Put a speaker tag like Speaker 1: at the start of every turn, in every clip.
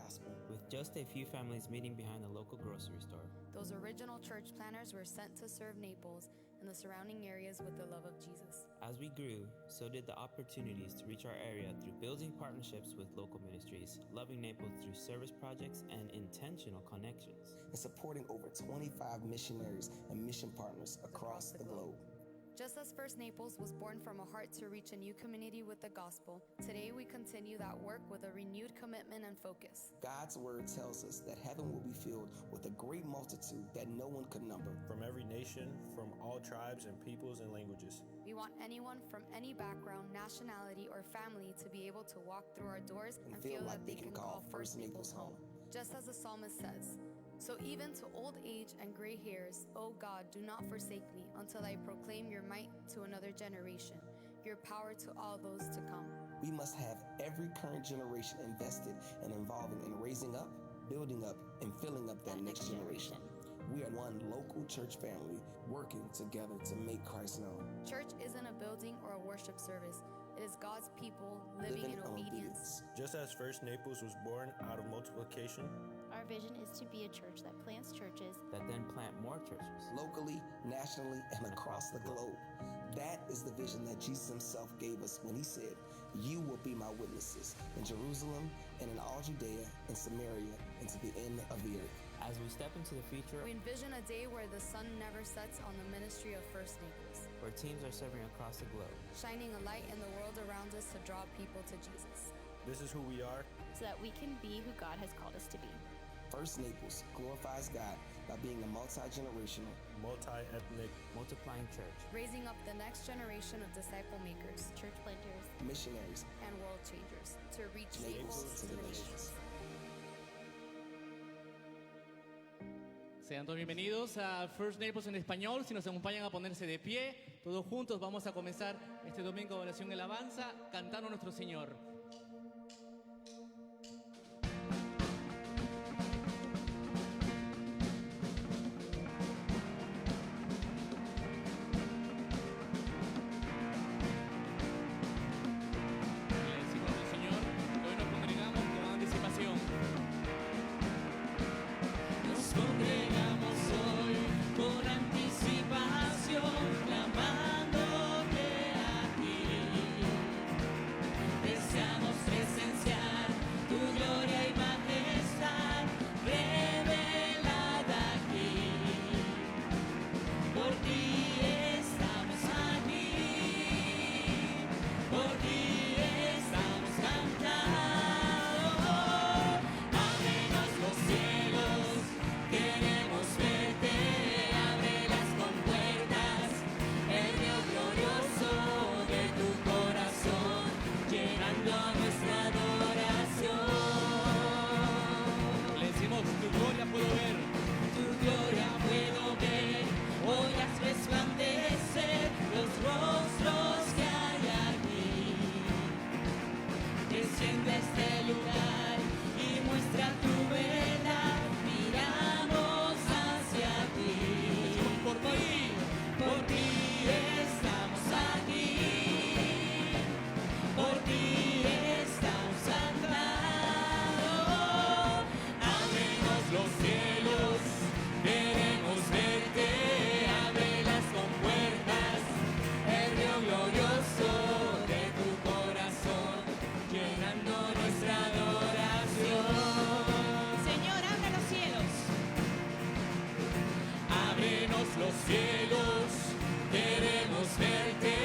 Speaker 1: gospel.
Speaker 2: with just a few families meeting behind the local grocery store.
Speaker 3: Those original church planners were sent to serve Naples and the surrounding areas with the love of Jesus.
Speaker 2: As we grew, so did the opportunities to reach our area through building partnerships with local ministries, loving Naples through service projects and intentional connections,
Speaker 1: And supporting over 25 missionaries and mission partners across the globe.
Speaker 3: Just as First Naples was born from a heart to reach a new community with the gospel, today we continue that work with a renewed commitment and focus.
Speaker 1: God's word tells us that heaven will be filled with a great multitude that no one could number.
Speaker 4: From every nation, from all tribes and peoples and languages.
Speaker 3: We want anyone from any background, nationality, or family to be able to walk through our doors and feel that they can call First Naples home. Just as the psalmist says, "So even to old age and gray hairs, O God, do not forsake me until I proclaim your might to another generation, your power to all those to come."
Speaker 1: We must have every current generation invested and involving in raising up, building up, and filling up that next generation. We are one local church family working together to make Christ known.
Speaker 3: Church isn't a building or a worship service. It is God's people living in obedience.
Speaker 4: Just as First Naples was born out of multiplication,
Speaker 5: Our vision is to be a church that plants churches
Speaker 2: that then plant more churches.
Speaker 1: Locally, nationally, and across the globe. That is the vision that Jesus himself gave us when he said, "You will be my witnesses in Jerusalem and in all Judea and Samaria and to the end of the earth."
Speaker 2: As we step into the future,
Speaker 3: We envision a day where the sun never sets on the ministry of First Naples,
Speaker 2: where teams are serving across the globe,
Speaker 3: shining a light in the world around us to draw people to Jesus.
Speaker 4: this is who we are.
Speaker 5: so that we can be who God has called us to be.
Speaker 1: First Naples glorifies God by being a multi-generational,
Speaker 4: Multi-ethnic,
Speaker 2: multiplying church.
Speaker 3: Raising up the next generation of disciple makers
Speaker 5: Church planters.
Speaker 1: missionaries,
Speaker 3: and world changers to reach
Speaker 1: Naples
Speaker 3: Naples
Speaker 1: to the nations.
Speaker 6: Sean todos bienvenidos a First Naples en español. Si nos acompañan a ponerse de pie, todos juntos vamos a comenzar este domingo de oración y alabanza cantando a nuestro Señor. Le decimos al Señor que hoy nos congregamos con anticipación.
Speaker 7: Nos congregamos hoy con anticipación, clamándote a ti. Deseamos presenciar tu gloria y majestad revelada aquí. Por ti estamos aquí, por ti estamos cantando. Ábrenos los cielos, queremos verte, abre las compuertas, el río glorioso de tu corazón, llenando nuestra adoración.
Speaker 6: Le decimos, tu gloria puedo ver.
Speaker 7: Tu gloria puedo ver, hoy haz resplandecer los rostros que hay aquí. Desciende a este lugar y muestra tu verdad, miramos hacia ti.
Speaker 6: Por ti.
Speaker 7: Por ti estamos aquí, por ti estamos cantando. Ábrenos los cielos, queremos verte, abre las compuertas, el río glorioso de tu corazón, llenando nuestra adoración. Señor, abre los cielos. Ábrenos los cielos, queremos verte,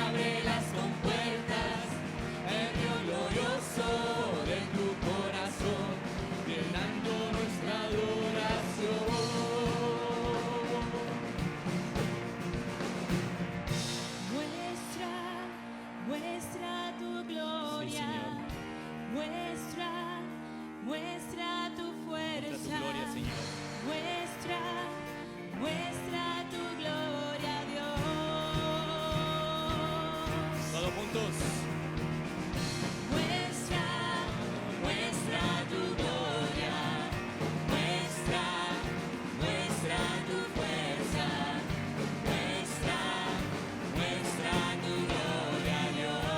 Speaker 7: abre las compuertas, el río glorioso de tu corazón, llenando nuestra adoración. Muestra tu gloria, muestra tu fuerza.
Speaker 6: Muestra tu gloria, Señor.
Speaker 7: Muestra tu gloria, Dios.
Speaker 6: Todos juntos.
Speaker 7: Muestra tu gloria, muestra tu fuerza, muestra tu gloria, Dios.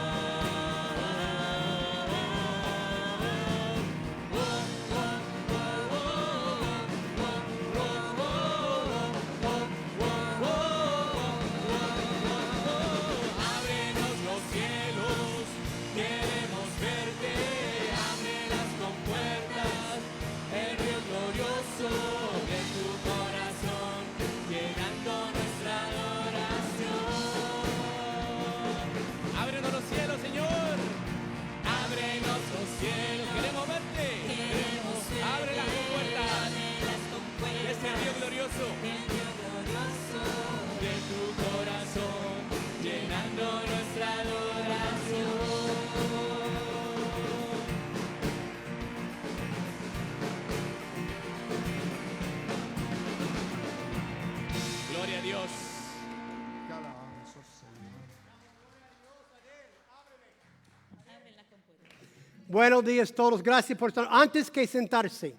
Speaker 8: Buenos días a todos. Gracias por estar. Antes que sentarse,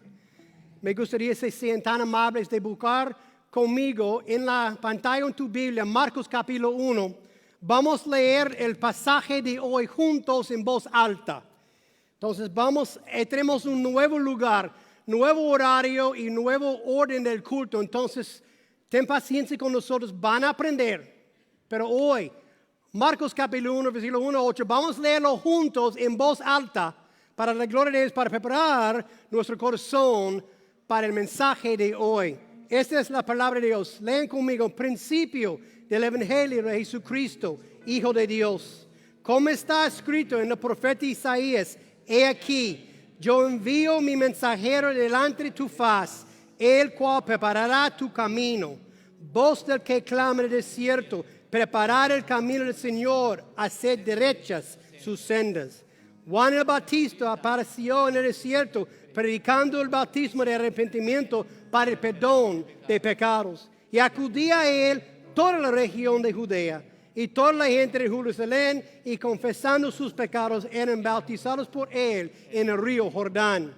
Speaker 8: me gustaría que sean tan amables de buscar conmigo en la pantalla en tu Biblia, Marcos capítulo 1. Vamos a leer el pasaje de hoy juntos en voz alta. Entonces tenemos un nuevo lugar, nuevo horario y nuevo orden del culto. Entonces, ten paciencia con nosotros, van a aprender. Pero hoy, Marcos capítulo 1, versículo 1 a 8, vamos a leerlo juntos en voz alta para la gloria de Dios, para preparar nuestro corazón para el mensaje de hoy. Esta es la palabra de Dios. Lean conmigo, principio del Evangelio de Jesucristo, Hijo de Dios. Como está escrito en el profeta Isaías, he aquí, yo envío mi mensajero delante de tu faz, el cual preparará tu camino. Voz del que clama en el desierto, preparar el camino del Señor, hacer derechas sus sendas. Juan el Bautista apareció en el desierto, predicando el bautismo de arrepentimiento para el perdón de pecados. Y acudía a él toda la región de Judea y toda la gente de Jerusalén, y confesando sus pecados eran bautizados por él en el río Jordán.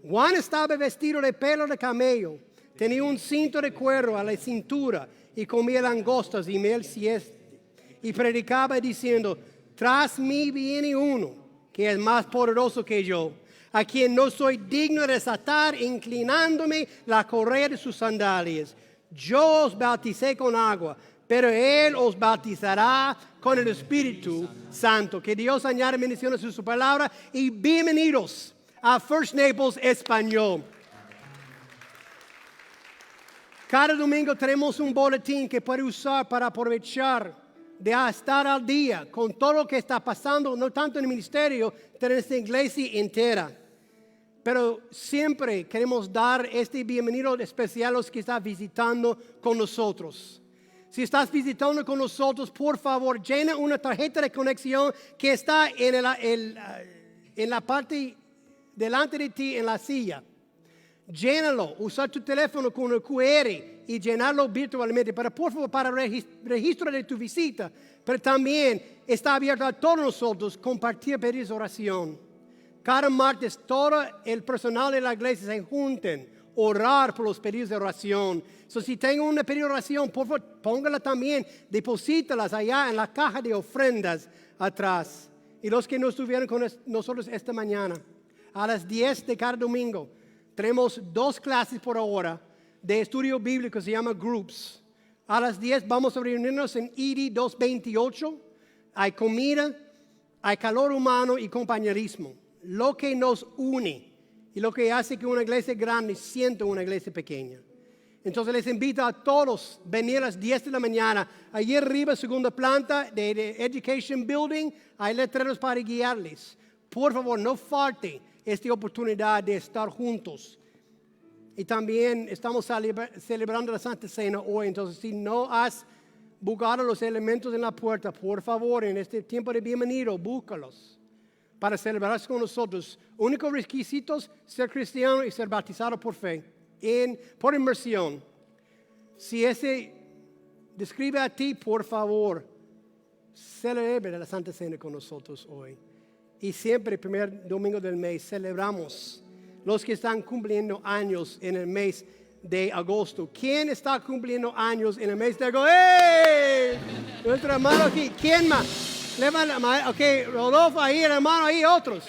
Speaker 8: Juan estaba vestido de pelo de camello, tenía un cinto de cuero a la cintura y comía langostas y miel silvestre. Y predicaba diciendo, tras mí viene uno que es más poderoso que yo, a quien no soy digno de desatar, inclinándome la correa de sus sandalias. Yo os bauticé con agua, pero él os bautizará con el Espíritu Santo. Que Dios añade bendiciones a su palabra y bienvenidos a First Naples Español. Cada domingo tenemos un boletín que puede usar para aprovechar de estar al día con todo lo que está pasando, no tanto en el ministerio, pero en esta iglesia entera. Pero siempre queremos dar este bienvenido especial a los que están visitando con nosotros. Si estás visitando con nosotros, por favor, llena una tarjeta de conexión que está en la parte delante de ti en la silla. Llénalo, usa tu teléfono con el QR y llenarlo virtualmente. Pero por favor, para registro de tu visita, pero también está abierto a todos nosotros compartir pedidos de oración. Cada martes todo el personal de la iglesia se junten, orar por los pedidos de oración. Si tengo una pedido de oración, por favor, póngala también, deposítalas allá en la caja de ofrendas atrás. Y los que no estuvieron con nosotros esta mañana, a las 10 de cada domingo, tenemos 2 clases por hora de estudio bíblico, se llama Groups. A las 10 vamos a reunirnos en ED 228. Hay comida, hay calor humano y compañerismo. Lo que nos une y lo que hace que una iglesia grande sienta una iglesia pequeña. Entonces les invito a todos a venir a las 10 de la mañana. Allí arriba, segunda planta de Education Building, hay letreros para guiarles. Por favor, no falte esta oportunidad de estar juntos. Y también estamos celebrando la Santa Cena hoy. Entonces, si no has buscado los elementos en la puerta, por favor, en este tiempo de bienvenido, búscalos para celebrarse con nosotros. Únicos requisitos, ser cristiano y ser bautizado por fe, por inmersión. Si ese describe a ti, por favor, celebre la Santa Cena con nosotros hoy. Y siempre, el primer domingo del mes, celebramos los que están cumpliendo años en el mes de agosto. ¿Quién está cumpliendo años en el mes de agosto? ¡Hey! Nuestro hermano aquí. ¿Quién más? Levanta la mano. Ok, Rodolfo ahí, el hermano ahí, otros.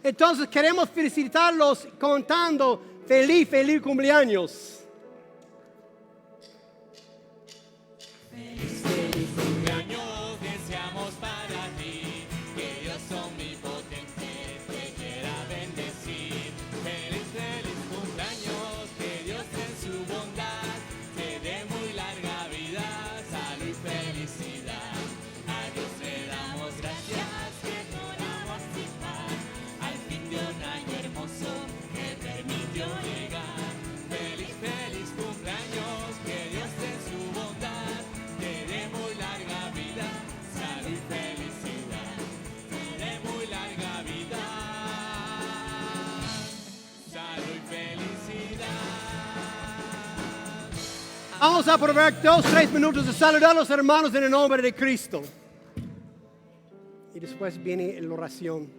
Speaker 8: Entonces, queremos felicitarlos contando feliz cumpleaños. Vamos a aprovechar 2-3 minutos de saludar a los hermanos en el nombre de Cristo. Y después viene la oración.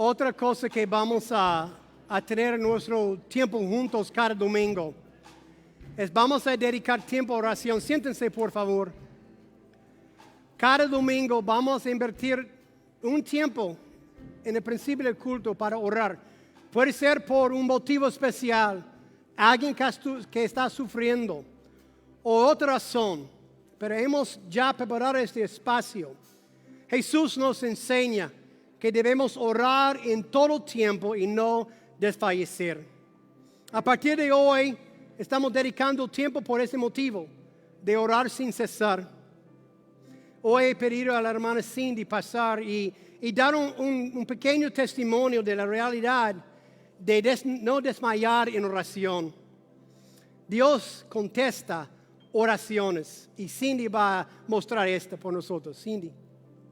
Speaker 8: Otra cosa que vamos a tener en nuestro tiempo juntos cada domingo es vamos a dedicar tiempo a oración. Siéntense, por favor. Cada domingo vamos a invertir un tiempo en el principio del culto para orar. Puede ser por un motivo especial, alguien que está sufriendo o otra razón, pero hemos ya preparado este espacio. Jesús nos enseña que debemos orar en todo tiempo y no desfallecer. A partir de hoy estamos dedicando tiempo por ese motivo, de orar sin cesar. Hoy he pedido a la hermana Cindy pasar y dar un pequeño testimonio de la realidad de no desmayar en oración. Dios contesta oraciones y Cindy va a mostrar esto por nosotros. Cindy.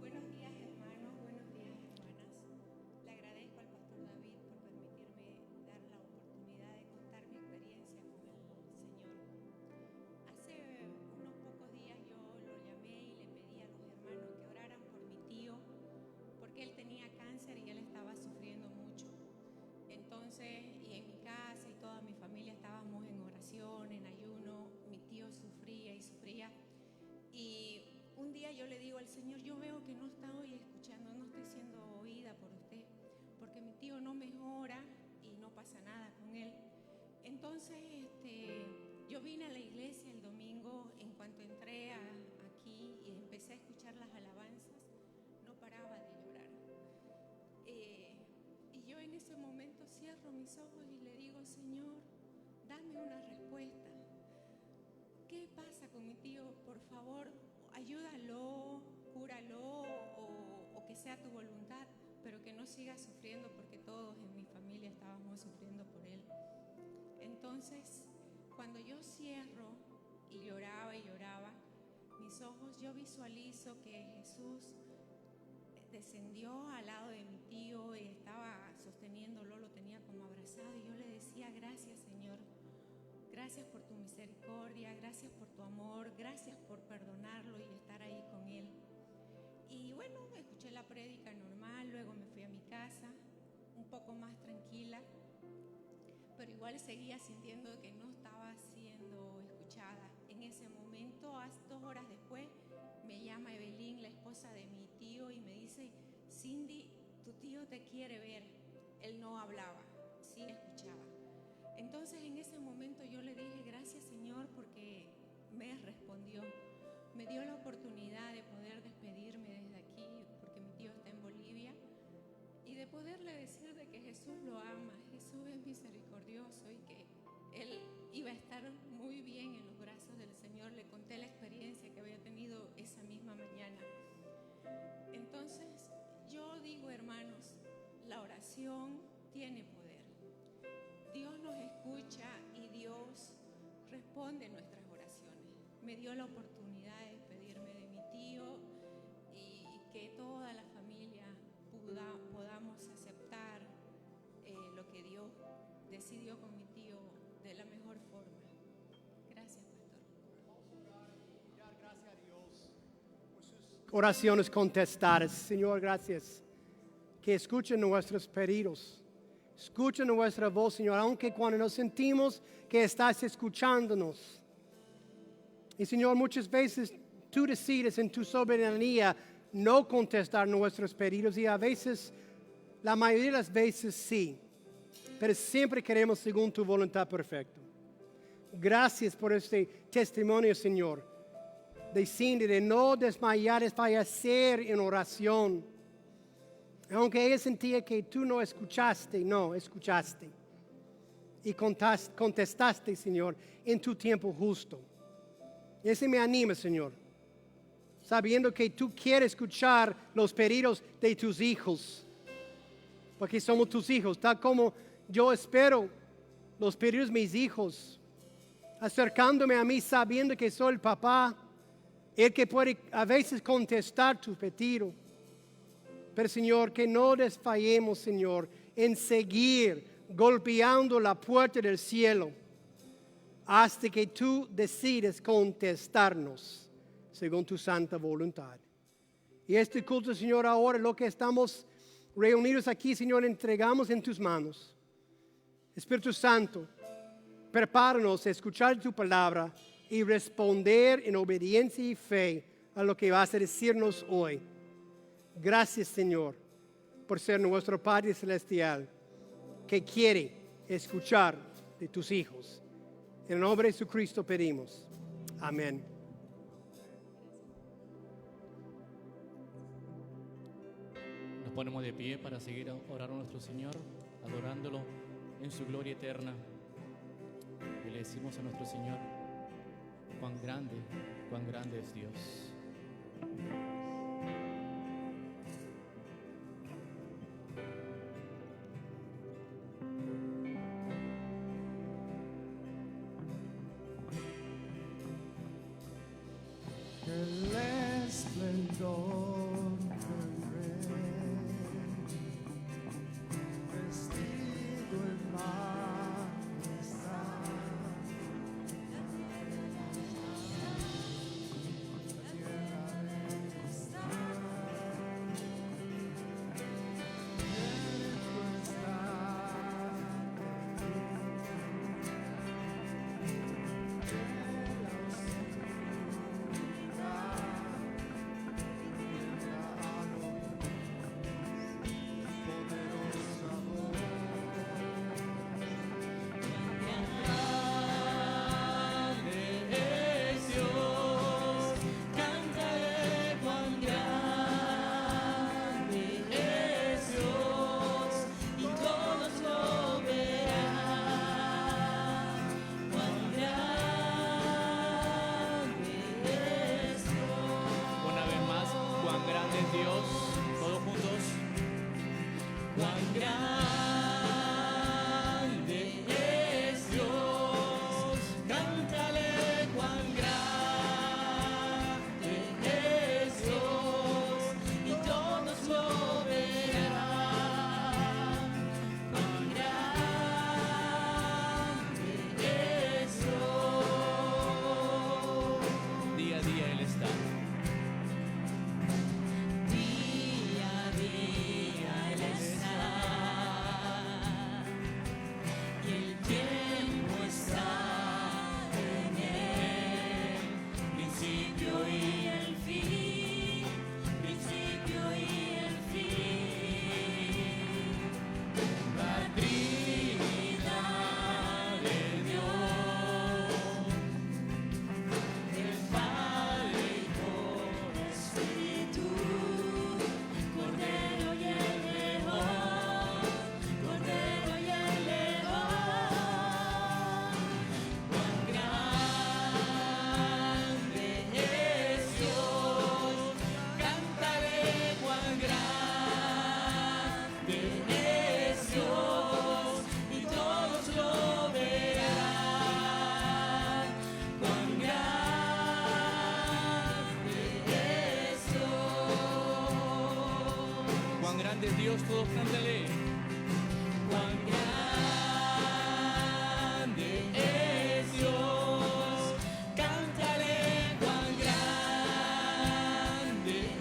Speaker 9: Buenos días, hermanos, buenos días, hermanas. Le agradezco al pastor David por permitirme dar la oportunidad de contar mi experiencia con el Señor. Hace unos pocos días yo lo llamé y le pedí a los hermanos que oraran por mi tío, porque él tenía cáncer y él estaba sufriendo mucho. Entonces, y en mi casa y toda mi familia estábamos en oración, en ayuno. Mi tío sufría y sufría. Y un día yo le digo al Señor, yo veo que no está hoy escuchando, no estoy siendo oída por usted, porque mi tío no mejora y no pasa nada con él. Entonces, yo vine a la iglesia el domingo. En cuanto entré aquí y empecé a escuchar las alabanzas, no paraba de llorar. Y yo en ese momento cierro mis ojos y le digo, Señor, dame una respuesta. ¿Qué pasa con mi tío? Por favor, ayúdalo, cúralo o que sea tu voluntad, pero que no siga sufriendo, porque todos en mi familia estábamos sufriendo por él. Entonces, cuando yo cierro y lloraba, mis ojos, yo visualizo que Jesús descendió al lado de mi tío y estaba sosteniéndolo, lo tenía como abrazado, y yo le decía, gracias, Señor. Gracias por tu misericordia, gracias por tu amor, gracias por perdonarlo y estar ahí con él. Y bueno, escuché la prédica normal, luego me fui a mi casa, un poco más tranquila, pero igual seguía sintiendo que no estaba siendo escuchada. En ese momento, 2 horas después, me llama Evelyn, la esposa de mi tío, y me dice, Cindy, tu tío te quiere ver. Él no hablaba, sí escuchaba. Entonces en ese momento yo le dije, gracias, Señor, porque me respondió. Me dio la oportunidad de poder despedirme desde aquí, porque mi tío está en Bolivia, y de poderle decir de que Jesús lo ama, Jesús es misericordioso y que él iba a estar muy bien en los brazos del Señor. Le conté la experiencia que había tenido esa misma mañana. Entonces yo digo, hermanos, la oración tiene poder. Dios nos escucha y Dios responde nuestras oraciones. Me dio la oportunidad de despedirme de mi tío y que toda la familia podamos aceptar lo que Dios decidió con mi tío de la mejor forma. Gracias, pastor.
Speaker 8: Gracias a Dios por sus oraciones contestadas. Señor, gracias. Que escuchen nuestros pedidos. Escucha nuestra voz, Señor, aunque cuando nos sentimos que estás escuchándonos. Y, Señor, muchas veces tú decides en tu soberanía no contestar nuestros pedidos, y a veces, la mayoría de las veces sí, pero siempre queremos según tu voluntad perfecta. Gracias por este testimonio, Señor, de Cindy, de no desmayar, desfallecer en oración. Aunque ella sentía que tú no escuchaste, no, escuchaste. Y contestaste, Señor, en tu tiempo justo. Y ese me anima, Señor. Sabiendo que tú quieres escuchar los pedidos de tus hijos. Porque somos tus hijos, tal como yo espero los pedidos de mis hijos. Acercándome a mí sabiendo que soy el papá. El que puede a veces contestar tu pedido. Pero, Señor, que no desfallemos, Señor, en seguir golpeando la puerta del cielo hasta que tú decides contestarnos según tu santa voluntad. Y este culto, Señor, ahora lo que estamos reunidos aquí, Señor, entregamos en tus manos. Espíritu Santo, prepáranos a escuchar tu palabra y responder en obediencia y fe a lo que vas a decirnos hoy. Gracias, Señor, por ser nuestro Padre Celestial, que quiere escuchar de tus hijos. En el nombre de Jesucristo pedimos. Amén.
Speaker 6: Nos ponemos de pie para seguir orando a nuestro Señor, adorándolo en su gloria eterna. Y le decimos a nuestro Señor, cuán grande es Dios.
Speaker 10: El esplendor del Rey, vestido en majestad, la tierra debe estar,
Speaker 6: Dios, todos juntos. Cuán grande es Dios, cántale cuán grande es Dios, y todos lo verán. Cuán grande es Dios. Día a día Él está. Dios, todos cántale. Cuán grande es Dios, cántale cuán grande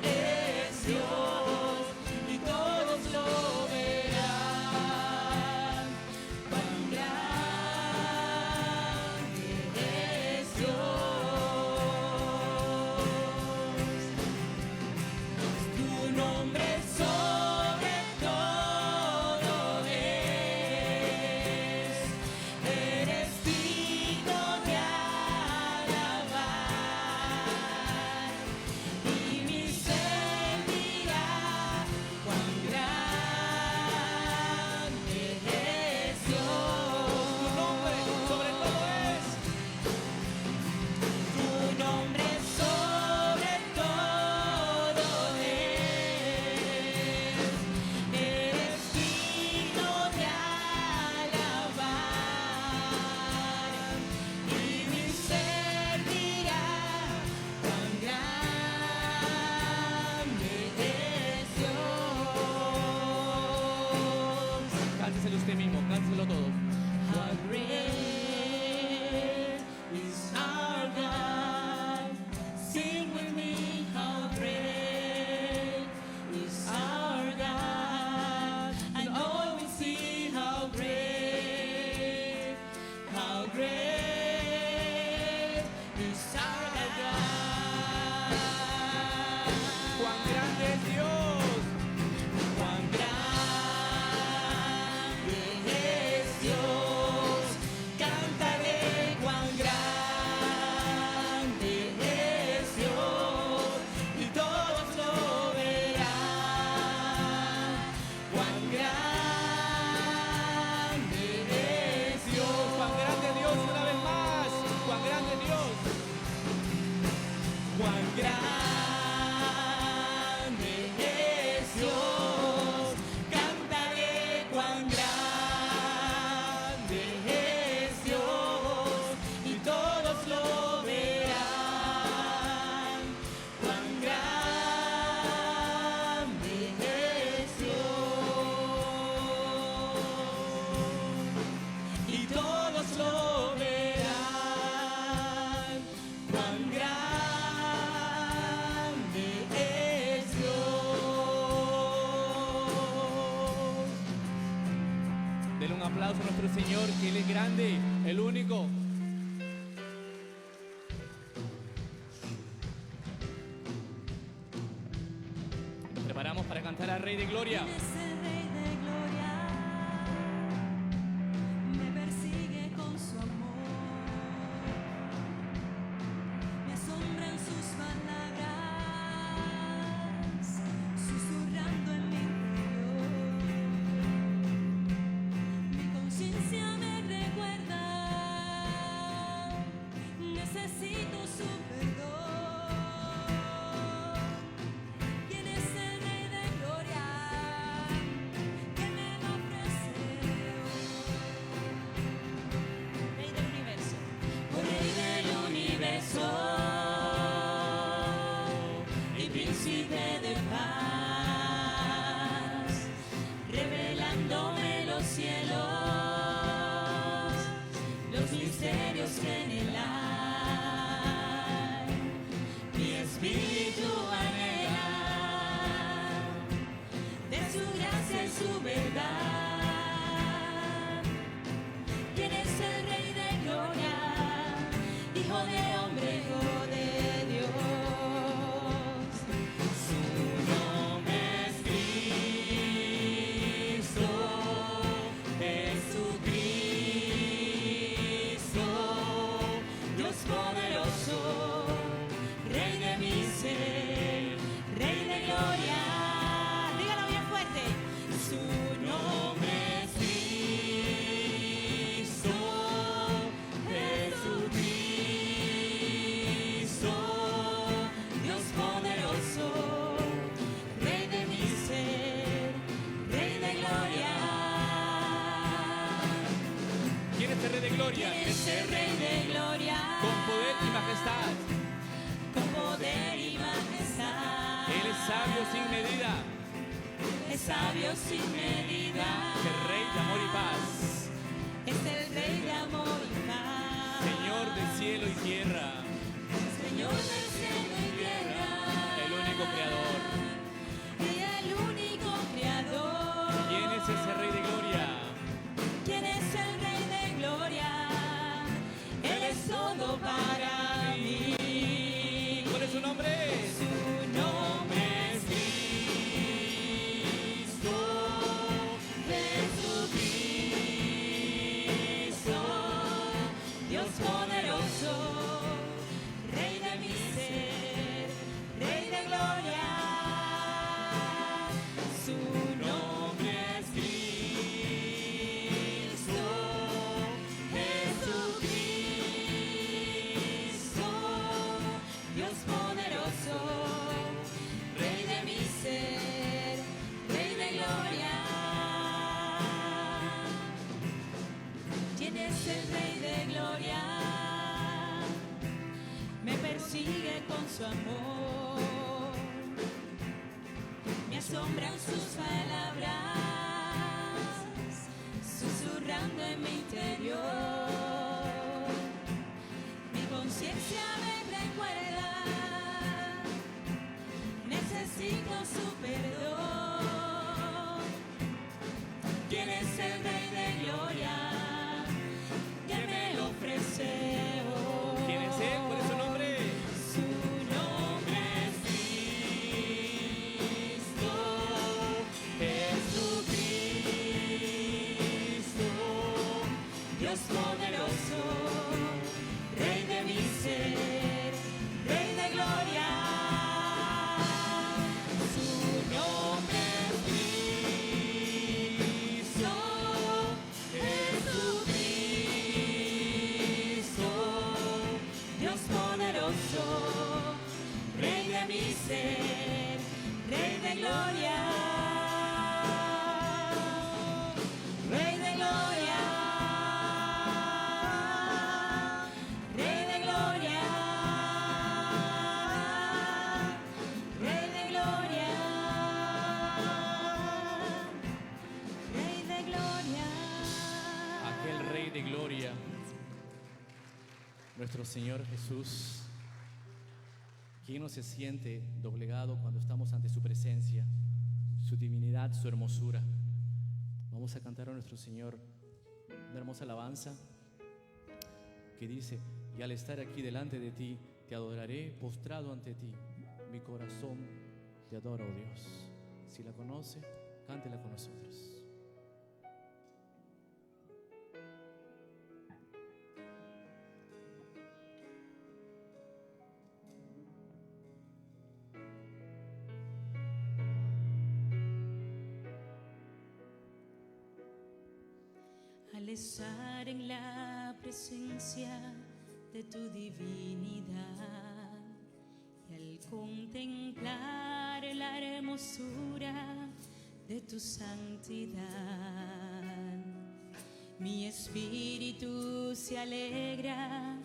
Speaker 6: es Dios, y todos lo verán. Cuán grande es Dios, tu nombre es usted mismo, cántelo todo. How great is our God. Sing with me, how great is our God. Denle un aplauso a nuestro Señor, que Él es grande, el único. Nos preparamos para cantar al Rey de Gloria.
Speaker 7: Me persigue con su amor, me asombran sus palabras, susurrando en mi interior. Mi conciencia me recuerda, necesito su perdón. ¿Quién es el Rey de Gloria que me lo ofrece hoy? Rey del universo, oh Rey del universo y príncipe de paz, revelándome los cielos, los misterios que en él hay. Mi espíritu anhela de su gracia y su verdad. ¿Quién es el Rey de Gloria? Hijo de hombre, Hijo de Dios. Su nombre es Cristo, Jesucristo, Dios poderoso, Rey de mi ser, Rey de gloria. Dígalo bien fuerte. Su nombre es Cristo, Jesucristo, Dios poderoso, Rey de mi ser, Rey de gloria.
Speaker 6: ¿Quién es el Rey de Gloria?
Speaker 7: ¿Quién es el Rey de gloria?
Speaker 6: Con poder y majestad.
Speaker 7: Con poder y majestad.
Speaker 6: Él es sabio sin medida,
Speaker 7: Es sabio sin medida.
Speaker 6: es el Rey de amor y paz,
Speaker 7: Es el Rey de amor y paz.
Speaker 6: Señor del cielo y tierra,
Speaker 7: Señor del cielo y tierra.
Speaker 6: el único creador.
Speaker 7: Y el único creador.
Speaker 6: ¿Quién es ese Rey de Gloria?
Speaker 7: ¿Quién es el Rey de gloria? Él es todo para mí.
Speaker 6: ¿Cuál es su nombre?
Speaker 7: Su nombre es Cristo, Jesucristo, Dios poderoso, Rey de mi ser, Rey de gloria. Su nombre es Cristo, Jesucristo, Dios poderoso, Rey de mi ser, Rey de gloria. ¿Quién es el Rey de gloria? Me persigue con su amor, me asombran sus palabras, susurrando en mi interior. Mi conciencia me recuerda, necesito su perdón. ¿Quién es el Rey de gloria que me lo ofrece hoy?
Speaker 6: ¿Quién es Él? ¿Cuál es su nombre?
Speaker 7: Su nombre es Cristo, Jesucristo, Dios poderoso, Rey de mi ser, Rey de gloria. Su nombre es Cristo, Jesucristo, Dios poderoso, Rey de mi ser, Rey de gloria. Rey de gloria. Rey de gloria. Rey de gloria. Rey de gloria.
Speaker 6: Aquel Rey de Gloria, nuestro Señor Jesús. ¿Quién no se siente doblegado cuando estamos ante su presencia, su divinidad, su hermosura? Vamos a cantar a nuestro Señor una hermosa alabanza que dice: y al estar aquí delante de ti, te adoraré postrado ante ti. Mi corazón te adora, oh Dios. Si la conoce, cántela con nosotros.
Speaker 7: Al estar en la presencia de tu divinidad y al contemplar la hermosura de tu santidad, mi espíritu se alegra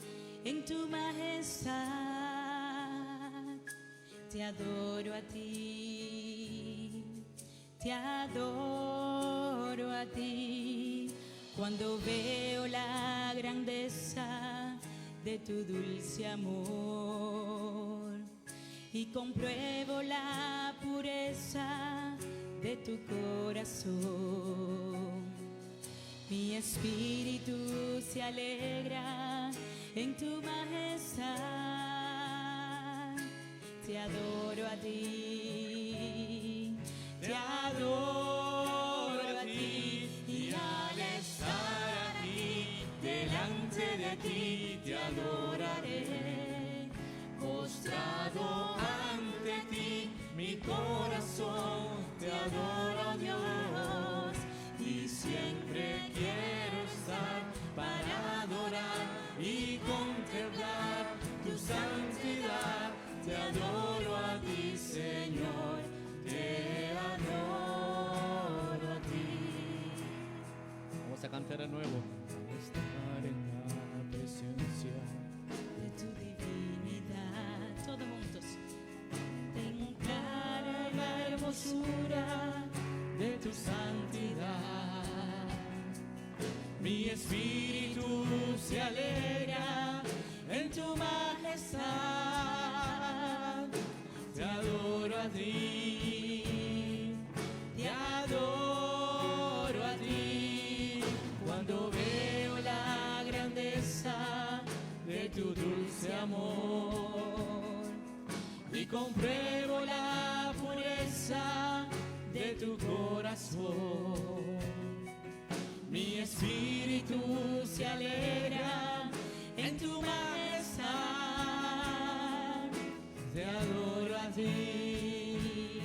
Speaker 7: en tu majestad. Te adoro a ti, te adoro a ti. Cuando veo la grandeza de tu dulce amor y compruebo la pureza de tu corazón, mi espíritu se alegra en tu majestad. Te adoro a ti, te adoro a ti, y al estar aquí delante de ti te adoraré. Postrado ante ti mi corazón te adora, Dios, y siempre quiero estar para adorar y contemplar tu santidad. Te adoro a ti, Señor, te adoro a ti.
Speaker 6: Vamos a cantar de nuevo. Estar en la presencia
Speaker 7: de tu divinidad, todos juntos. Contemplar la hermosura de tu santidad. Mi espíritu se alegra en tu majestad. Te adoro a ti, te adoro a ti. Cuando veo la grandeza de tu dulce amor y compruebo la pureza de tu corazón, mi espíritu se alegra en tu majestad. Te adoro a ti,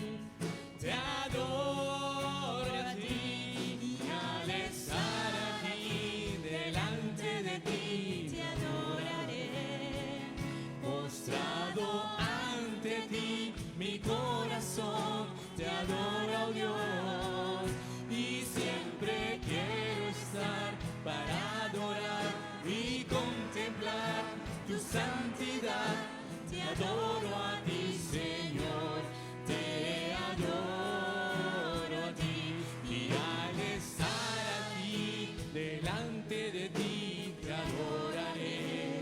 Speaker 7: te adoro a ti, y al estar aquí delante de ti te adoraré. Postrado ante ti mi corazón te adora, oh Dios, y siempre quiero estar para adorar y contemplar tu santidad. Te adoro a ti, Señor, te adoro a ti, y al estar aquí delante de ti te adoraré.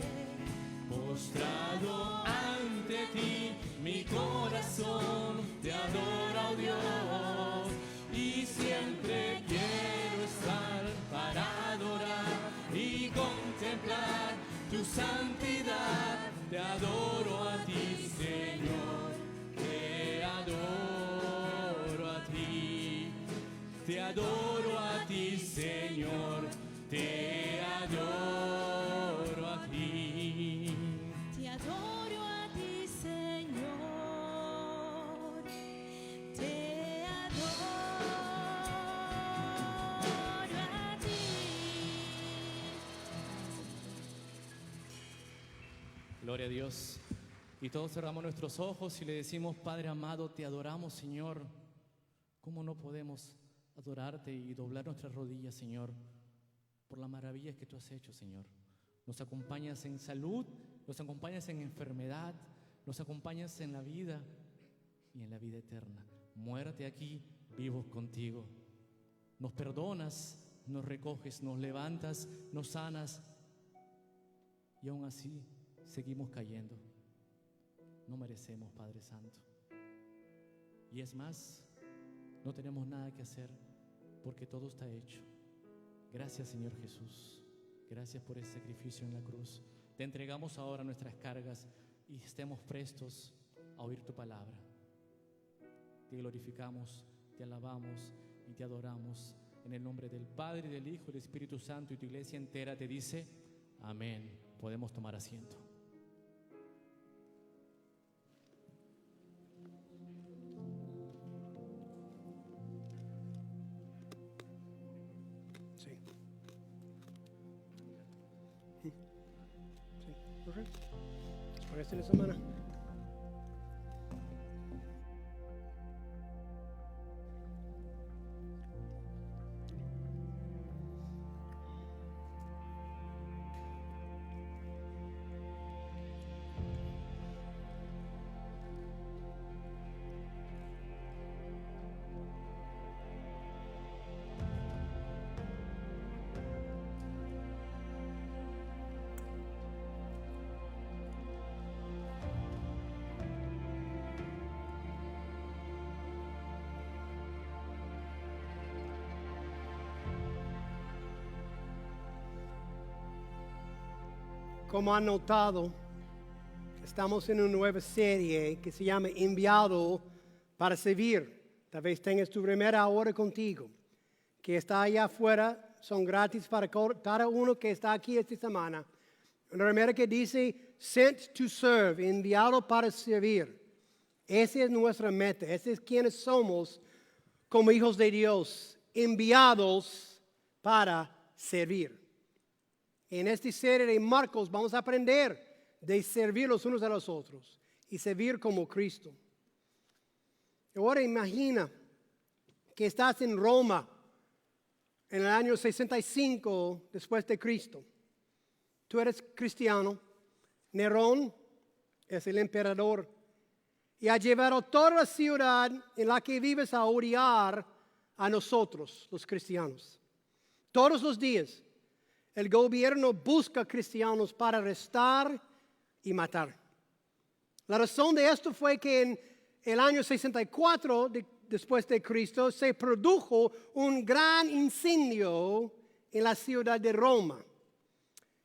Speaker 7: Postrado ante ti mi corazón te adora, oh Dios, y siempre quiero estar para adorar y contemplar tu santidad. Te adoro a ti, Señor, te adoro a ti, te adoro a ti, Señor, te adoro a ti. Te adoro a ti, Señor, te adoro a ti.
Speaker 6: Gloria a Dios. Y todos cerramos nuestros ojos y le decimos: Padre amado, te adoramos, Señor. ¿Cómo no podemos adorarte y doblar nuestras rodillas, Señor, por las maravillas que tú has hecho, Señor? Nos acompañas en salud, nos acompañas en enfermedad, nos acompañas en la vida y en la vida eterna. Muérate aquí, vivos contigo. Nos perdonas, nos recoges, nos levantas, nos sanas, y aún así seguimos cayendo. No merecemos, Padre Santo. Y es más, no tenemos nada que hacer porque todo está hecho. Gracias, Señor Jesús. Gracias por ese sacrificio en la cruz. Te entregamos ahora nuestras cargas y estemos prestos a oír tu palabra. Te glorificamos, te alabamos y te adoramos en el nombre del Padre, del Hijo y del Espíritu Santo, y tu iglesia entera te dice amén. Podemos tomar asiento.
Speaker 8: Sí. Sí. Perfecto. Para esta semana. Como han notado, estamos en una nueva serie que se llama Enviado para Servir. Tal vez tengas tu primera hora contigo, que está allá afuera, son gratis para cada uno que está aquí esta semana. Una primera que dice, sent to serve, enviado para servir. Esa es nuestra meta, ese es quienes somos como hijos de Dios, enviados para servir. En esta serie de Marcos vamos a aprender de servir los unos a los otros y servir como Cristo. Ahora imagina que estás en Roma en el año 65 después de Cristo. Tú eres cristiano, Nerón es el emperador y ha llevado toda la ciudad en la que vives a odiar a nosotros, los cristianos. Todos los días. El gobierno busca cristianos para arrestar y matar. La razón de esto fue que en el año 64 después de Cristo se produjo un gran incendio en la ciudad de Roma,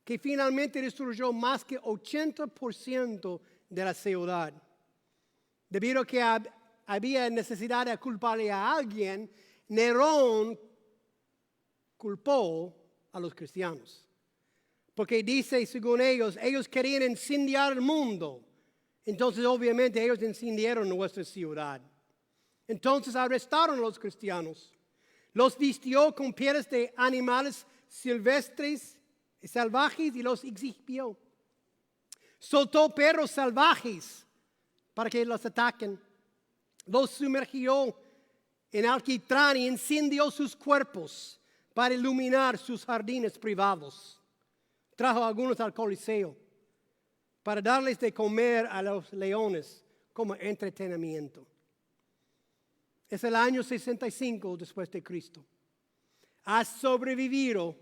Speaker 8: que finalmente destruyó más que 80% de la ciudad. Debido a que había necesidad de culparle a alguien, Nerón culpó a los cristianos. Porque dice, según ellos querían incendiar el mundo. Entonces, obviamente, ellos incendiaron nuestra ciudad. Entonces, arrestaron a los cristianos. Los vistió con pieles de animales silvestres y salvajes y los exhibió. Soltó perros salvajes para que los ataquen. Los sumergió en alquitrán y incendió sus cuerpos para iluminar sus jardines privados. Trajo a algunos al Coliseo para darles de comer a los leones como entretenimiento. Es el año 65 después de Cristo. Has sobrevivido,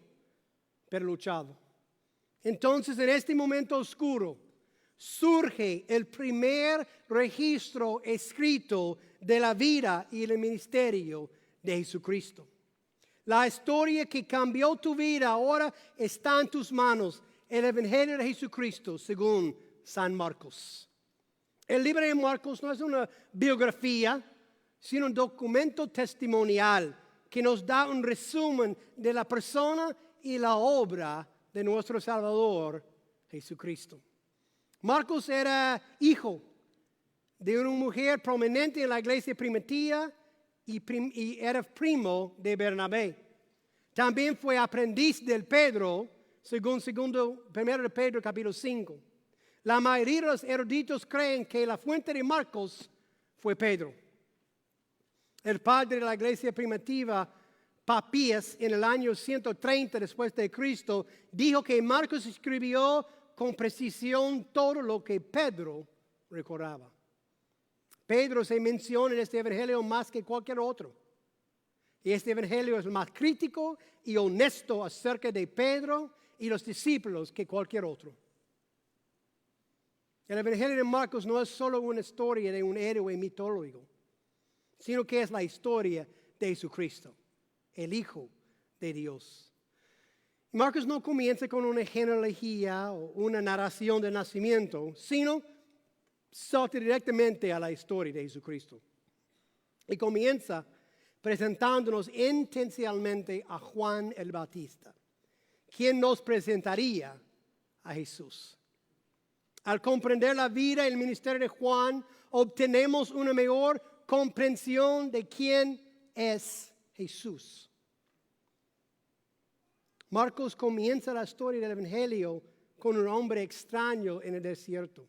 Speaker 8: pero luchado. Entonces, en este momento oscuro, surge el primer registro escrito de la vida y el ministerio de Jesucristo. La historia que cambió tu vida ahora está en tus manos. El Evangelio de Jesucristo según San Marcos. El libro de Marcos no es una biografía, sino un documento testimonial que nos da un resumen de la persona y la obra de nuestro Salvador Jesucristo. Marcos era hijo de una mujer prominente en la iglesia primitiva y era primo de Bernabé. También fue aprendiz del Pedro, según 1 de Pedro capítulo 5. La mayoría de los eruditos creen que la fuente de Marcos fue Pedro. El padre de la iglesia primitiva, Papías, en el año 130 después de Cristo, dijo que Marcos escribió con precisión todo lo que Pedro recordaba. Pedro se menciona en este evangelio más que cualquier otro. Y este evangelio es más crítico y honesto acerca de Pedro y los discípulos que cualquier otro. El evangelio de Marcos no es solo una historia de un héroe mitológico, sino que es la historia de Jesucristo, el Hijo de Dios. Marcos no comienza con una genealogía o una narración del nacimiento, sino salta directamente a la historia de Jesucristo. Y comienza presentándonos intencionalmente a Juan el Bautista, quien nos presentaría a Jesús. Al comprender la vida y el ministerio de Juan, obtenemos una mejor comprensión de quién es Jesús. Marcos comienza la historia del Evangelio con un hombre extraño en el desierto,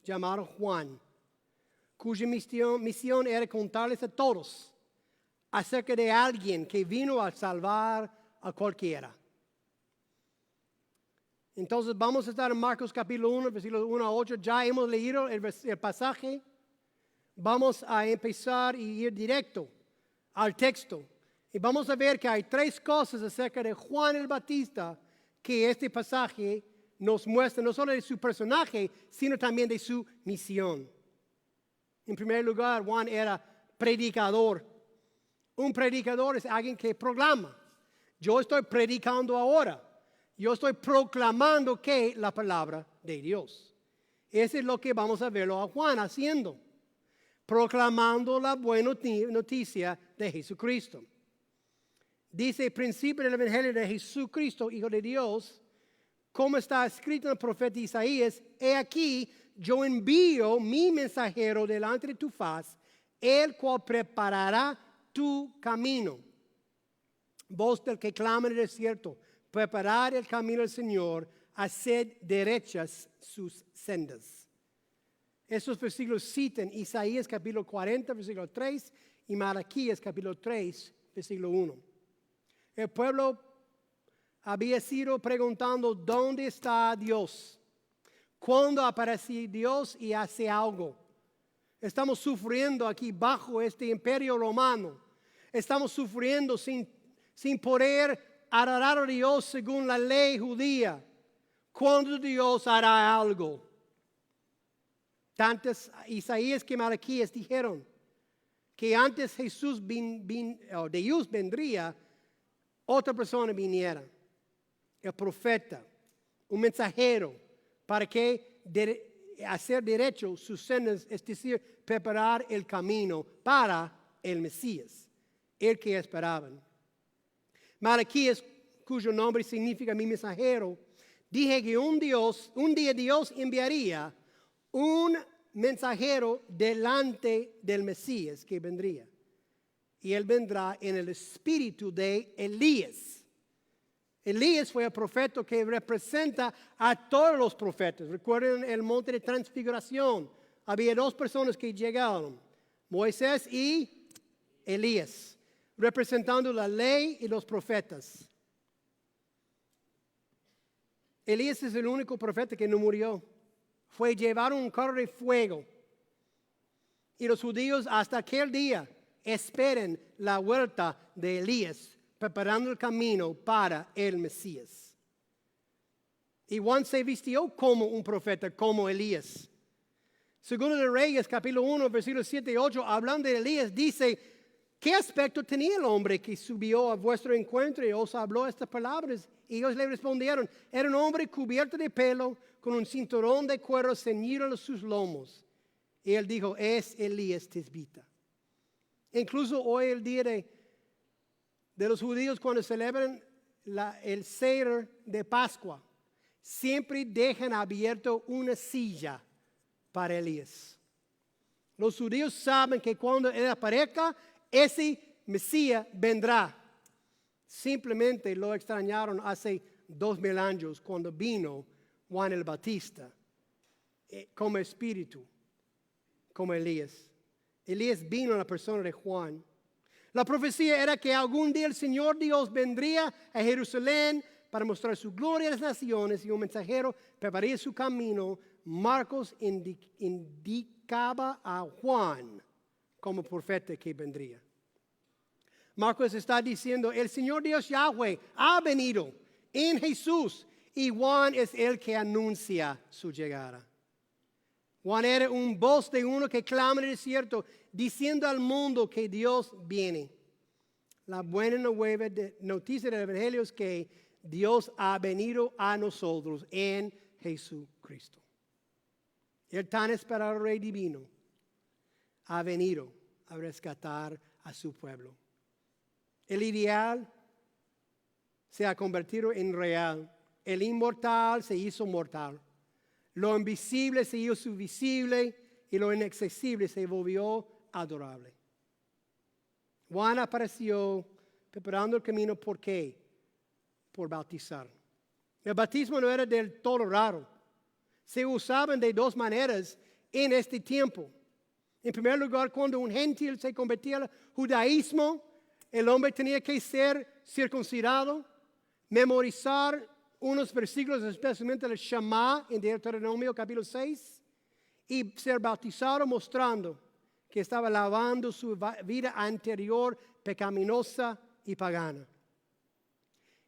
Speaker 8: llamado Juan, cuya misión era contarles a todos acerca de alguien que vino a salvar a cualquiera. Entonces vamos a estar en Marcos capítulo 1, versículos 1 a 8. Ya hemos leído el pasaje. Vamos a empezar y ir directo al texto. Y vamos a ver que hay tres cosas acerca de Juan el Bautista que este pasaje nos muestra, no solo de su personaje, sino también de su misión. En primer lugar, Juan era predicador. Un predicador es alguien que proclama. Yo estoy predicando ahora. Yo estoy proclamando que la palabra de Dios. Eso es lo que vamos a verlo a Juan haciendo. Proclamando la buena noticia de Jesucristo. Dice el principio del Evangelio de Jesucristo, Hijo de Dios, como está escrito en el profeta Isaías: he aquí, yo envío mi mensajero delante de tu faz, el cual preparará tu camino. Voz del que clama en el desierto: preparar el camino del Señor, hacer derechas sus sendas. Estos versículos citan Isaías capítulo 40, versículo 3, y Malaquías capítulo 3, versículo 1. El pueblo había sido preguntando: ¿dónde está Dios? ¿Cuándo aparece Dios y hace algo? Estamos sufriendo aquí bajo este imperio romano. Estamos sufriendo sin poder adorar a Dios según la ley judía. ¿Cuándo Dios hará algo? Tantos Isaías que Malaquías dijeron que antes de Dios vendría, otra persona viniera, el profeta, un mensajero, para que hacer derecho sus sendas, es decir, preparar el camino para el Mesías, el que esperaban. Malaquías, cuyo nombre significa mi mensajero, dije que un día Dios enviaría un mensajero delante del Mesías que vendría. Y él vendrá en el espíritu de Elías. Elías fue el profeta que representa a todos los profetas. Recuerden el monte de transfiguración. Había dos personas que llegaron, Moisés y Elías, representando la ley y los profetas. Elías es el único profeta que no murió. Fue llevado en un carro de fuego. Y los judíos hasta aquel día esperen la vuelta de Elías, preparando el camino para el Mesías. Y Juan se vistió como un profeta, como Elías. Segundo de Reyes, capítulo 1, versículos 7 y 8, hablando de Elías, dice: ¿qué aspecto tenía el hombre que subió a vuestro encuentro y os habló estas palabras? Y ellos le respondieron: era un hombre cubierto de pelo, con un cinturón de cuero ceñido a sus lomos. Y él dijo: es Elías Tisbita. Incluso hoy, el día de los judíos, cuando celebran el Seder de Pascua, siempre dejan abierto una silla para Elías. Los judíos saben que cuando él aparezca, ese Mesías vendrá. Simplemente lo extrañaron hace 2000 años cuando vino Juan el Bautista como espíritu, como Elías. Elías vino en la persona de Juan. La profecía era que algún día el Señor Dios vendría a Jerusalén para mostrar su gloria a las naciones, y un mensajero prepararía su camino. Marcos indicaba a Juan como profeta que vendría. Marcos está diciendo: el Señor Dios Yahweh ha venido en Jesús, y Juan es el que anuncia su llegada. Juan era un voz de uno que clama en el desierto, diciendo al mundo que Dios viene. La buena noticia del Evangelio es que Dios ha venido a nosotros en Jesucristo. El tan esperado Rey Divino ha venido a rescatar a su pueblo. El ideal se ha convertido en real. El inmortal se hizo mortal. Lo invisible se hizo visible y lo inaccesible se volvió adorable. Juan apareció preparando el camino. ¿Por qué? Por bautizar. El bautismo no era del todo raro. Se usaban de dos maneras en este tiempo. En primer lugar, cuando un gentil se convertía al judaísmo, el hombre tenía que ser circuncidado, memorizar unos versículos, especialmente el Shema en Deuteronomio capítulo 6, y ser bautizado mostrando que estaba lavando su vida anterior pecaminosa y pagana.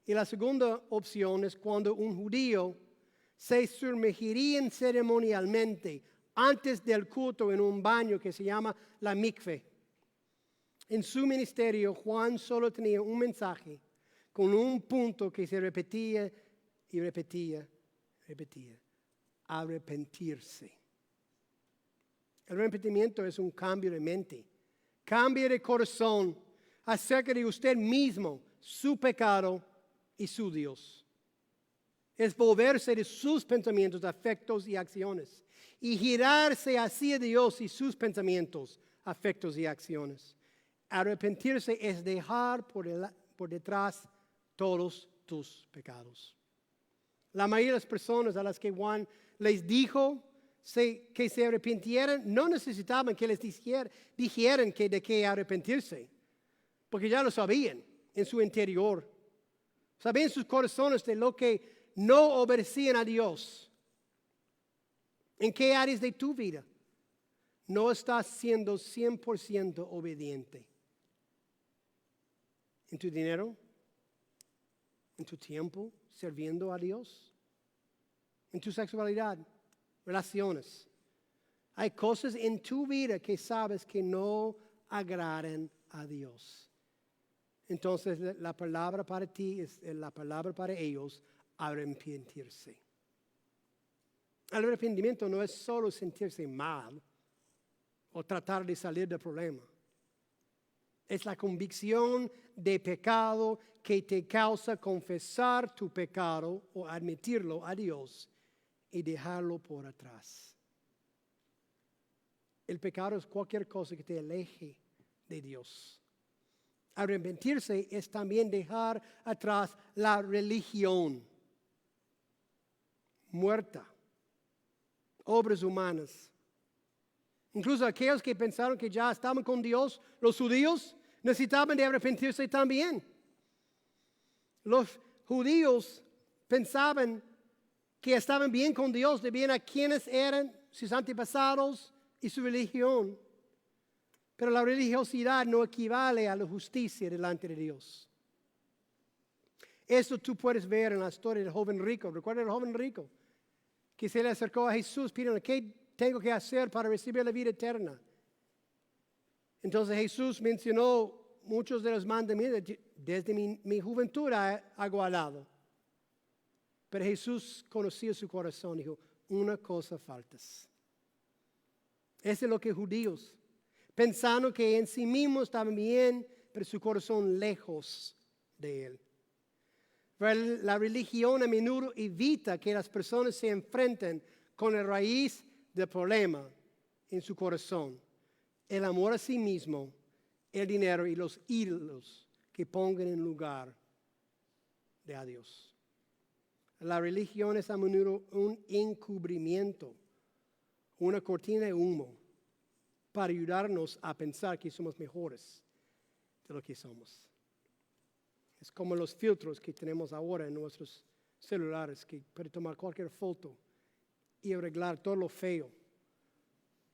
Speaker 8: Y la segunda opción es cuando un judío se sumergiría ceremonialmente antes del culto en un baño que se llama la mikve. En su ministerio, Juan solo tenía un mensaje con un punto que se repetía y repetía. Arrepentirse. El arrepentimiento es un cambio de mente, cambio de corazón acerca de usted mismo, su pecado y su Dios. Es volverse de sus pensamientos, afectos y acciones y girarse hacia Dios y sus pensamientos, afectos y acciones. Arrepentirse es dejar por detrás todos tus pecados. La mayoría de las personas a las que Juan les dijo que se arrepintieran no necesitaban que les dijeran de qué arrepentirse, porque ya lo sabían en su interior. Sabían en sus corazones de lo que no obedecían a Dios. ¿En qué áreas de tu vida no estás siendo 100% obediente? ¿En tu dinero? ¿En tu tiempo sirviendo a Dios? ¿En tu sexualidad? Relaciones. Hay cosas en tu vida que sabes que no agradan a Dios. Entonces la palabra para ti es la palabra para ellos, arrepentirse. El arrepentimiento no es solo sentirse mal o tratar de salir del problema. Es la convicción de pecado que te causa confesar tu pecado o admitirlo a Dios y dejarlo por atrás. El pecado es cualquier cosa que te aleje de Dios. Arrepentirse es también dejar atrás la religión muerta, obras humanas. Incluso aquellos que pensaron que ya estaban con Dios, los judíos, necesitaban de arrepentirse también. Los judíos pensaban que estaban bien con Dios debido a quienes eran sus antepasados y su religión. Pero la religiosidad no equivale a la justicia delante de Dios. Esto tú puedes ver en la historia del joven rico. ¿Recuerda el joven rico? Que se le acercó a Jesús pidiendo, ¿qué tengo que hacer para recibir la vida eterna? Entonces Jesús mencionó muchos de los mandamientos. Desde mi juventud hago alado. Pero Jesús conocía su corazón y dijo, una cosa faltas. Eso es lo que judíos, pensando que en sí mismos estaban bien, pero su corazón lejos de Él. Pero la religión a menudo evita que las personas se enfrenten con la raíz del problema en su corazón. El amor a sí mismo, el dinero y los ídolos que pongan en lugar de a Dios. La religión es a menudo un encubrimiento, una cortina de humo para ayudarnos a pensar que somos mejores de lo que somos. Es como los filtros que tenemos ahora en nuestros celulares, que pueden tomar cualquier foto y arreglar todo lo feo,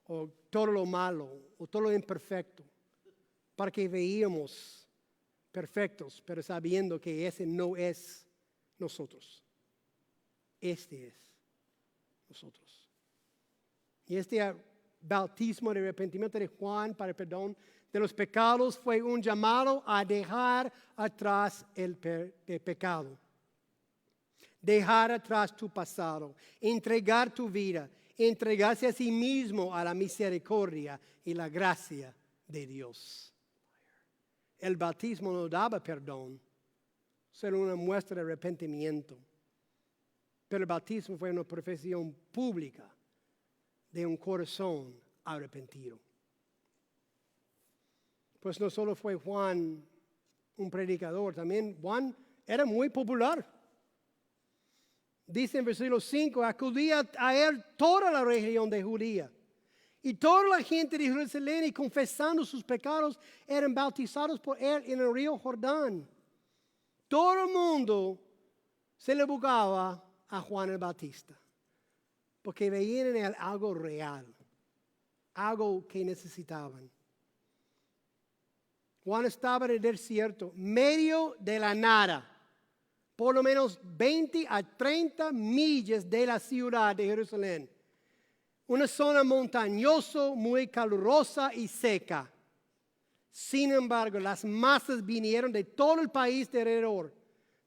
Speaker 8: o todo lo malo, o todo lo imperfecto, para que veamos perfectos, pero sabiendo que ese no es nosotros. Este es nosotros. Y este bautismo de arrepentimiento de Juan para el perdón de los pecados fue un llamado a dejar atrás el pecado. Dejar atrás tu pasado, entregar tu vida, entregarse a sí mismo a la misericordia y la gracia de Dios. El bautismo no daba perdón, solo una muestra de arrepentimiento. Pero el bautismo fue una profesión pública de un corazón arrepentido. Pues no solo fue Juan un predicador, también Juan era muy popular. Dice en versículo 5, acudía a él toda la región de Judía. Y toda la gente de Jerusalén, y confesando sus pecados, eran bautizados por él en el río Jordán. Todo el mundo se le buscaba a Juan el Bautista, porque veían en él algo real, algo que necesitaban. Juan estaba en el desierto, medio de la nada, por lo menos 20 a 30 millas de la ciudad de Jerusalén. Una zona montañosa, muy calurosa y seca. Sin embargo, las masas vinieron de todo el país de alrededor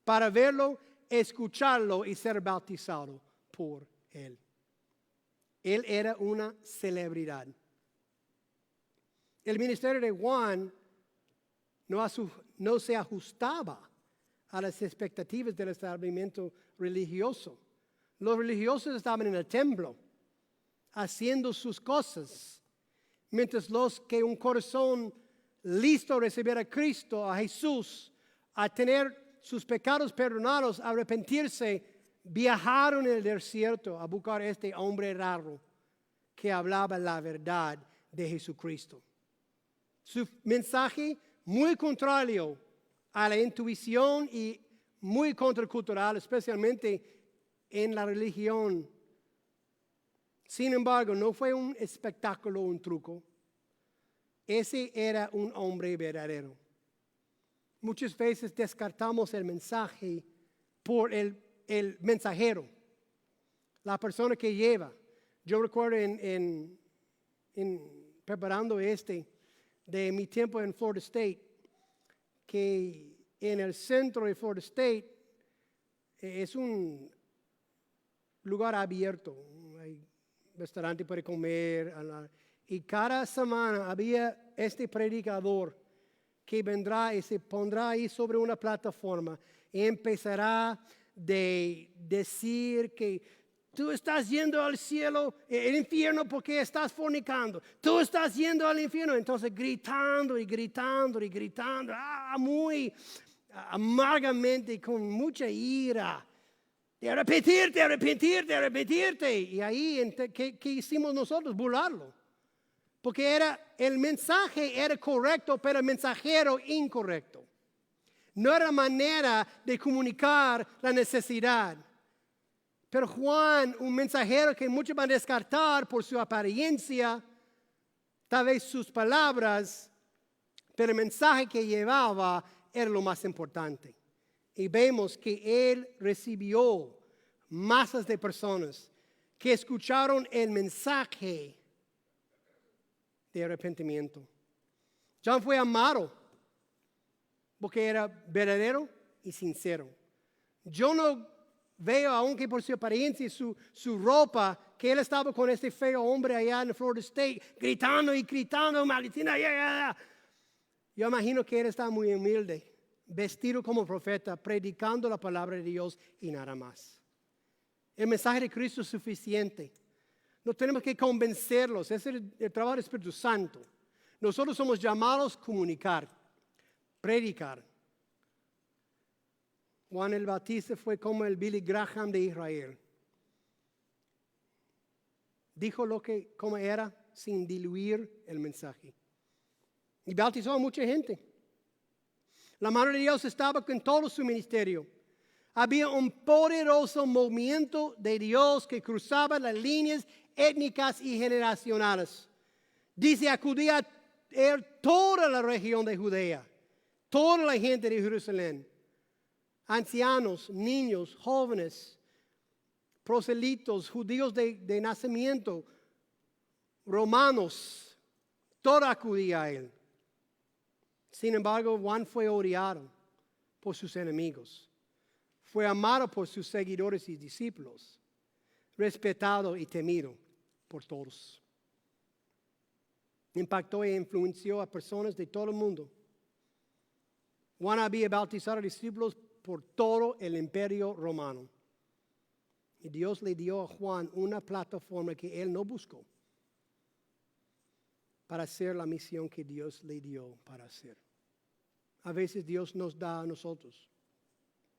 Speaker 8: para verlo, escucharlo y ser bautizado por él. Él era una celebridad. El ministerio de Juan no se ajustaba a las expectativas del establecimiento religioso. Los religiosos estaban en el templo, haciendo sus cosas, mientras los que un corazón listo a recibir a Cristo, a Jesús, a tener sus pecados perdonados, a arrepentirse, viajaron en el desierto a buscar a este hombre raro que hablaba la verdad de Jesucristo. Su mensaje muy contrario a la intuición y muy contracultural, especialmente en la religión. Sin embargo, no fue un espectáculo, un truco. Ese era un hombre verdadero. Muchas veces descartamos el mensaje por el mensajero, la persona que lleva. Yo recuerdo en preparando de mi tiempo en Florida State, que en el centro de Florida State es un lugar abierto. Hay restaurante para comer. Y cada semana había este predicador que vendrá y se pondrá ahí sobre una plataforma y empezará de decir que tú estás yendo al cielo, el infierno porque estás fornicando. Tú estás yendo al infierno. Entonces gritando y gritando y gritando. Muy amargamente, con mucha ira. De arrepentirte, arrepentirte, arrepentirte. Y ahí, ¿qué hicimos nosotros? Burlarlo. Porque el mensaje era correcto, pero el mensajero incorrecto. No era manera de comunicar la necesidad. Pero Juan, un mensajero que muchos van a descartar por su apariencia, tal vez sus palabras, pero el mensaje que llevaba era lo más importante. Y vemos que él recibió masas de personas que escucharon el mensaje de arrepentimiento. Juan fue amado porque era verdadero y sincero. Yo no veo, aunque por su apariencia y su ropa, que él estaba con este feo hombre allá en Florida State, gritando y gritando, maldiciendo. Yo imagino que él estaba muy humilde, vestido como profeta, predicando la palabra de Dios y nada más. El mensaje de Cristo es suficiente. No tenemos que convencerlos, ese es el trabajo del Espíritu Santo. Nosotros somos llamados a comunicar, predicar. Juan el Bautista fue como el Billy Graham de Israel. Dijo como era sin diluir el mensaje. Y bautizó a mucha gente. La mano de Dios estaba con todo su ministerio. Había un poderoso movimiento de Dios que cruzaba las líneas étnicas y generacionales. Dice, acudía a toda la región de Judea, toda la gente de Jerusalén. Ancianos, niños, jóvenes, proselitos, judíos de nacimiento, romanos, todo acudía a él. Sin embargo, Juan fue odiado por sus enemigos. Fue amado por sus seguidores y discípulos. Respetado y temido por todos. Impactó e influenció a personas de todo el mundo. Juan había bautizado a discípulos por todo el imperio romano. Y Dios le dio a Juan una plataforma que él no buscó para hacer la misión que Dios le dio para hacer. A veces Dios nos da a nosotros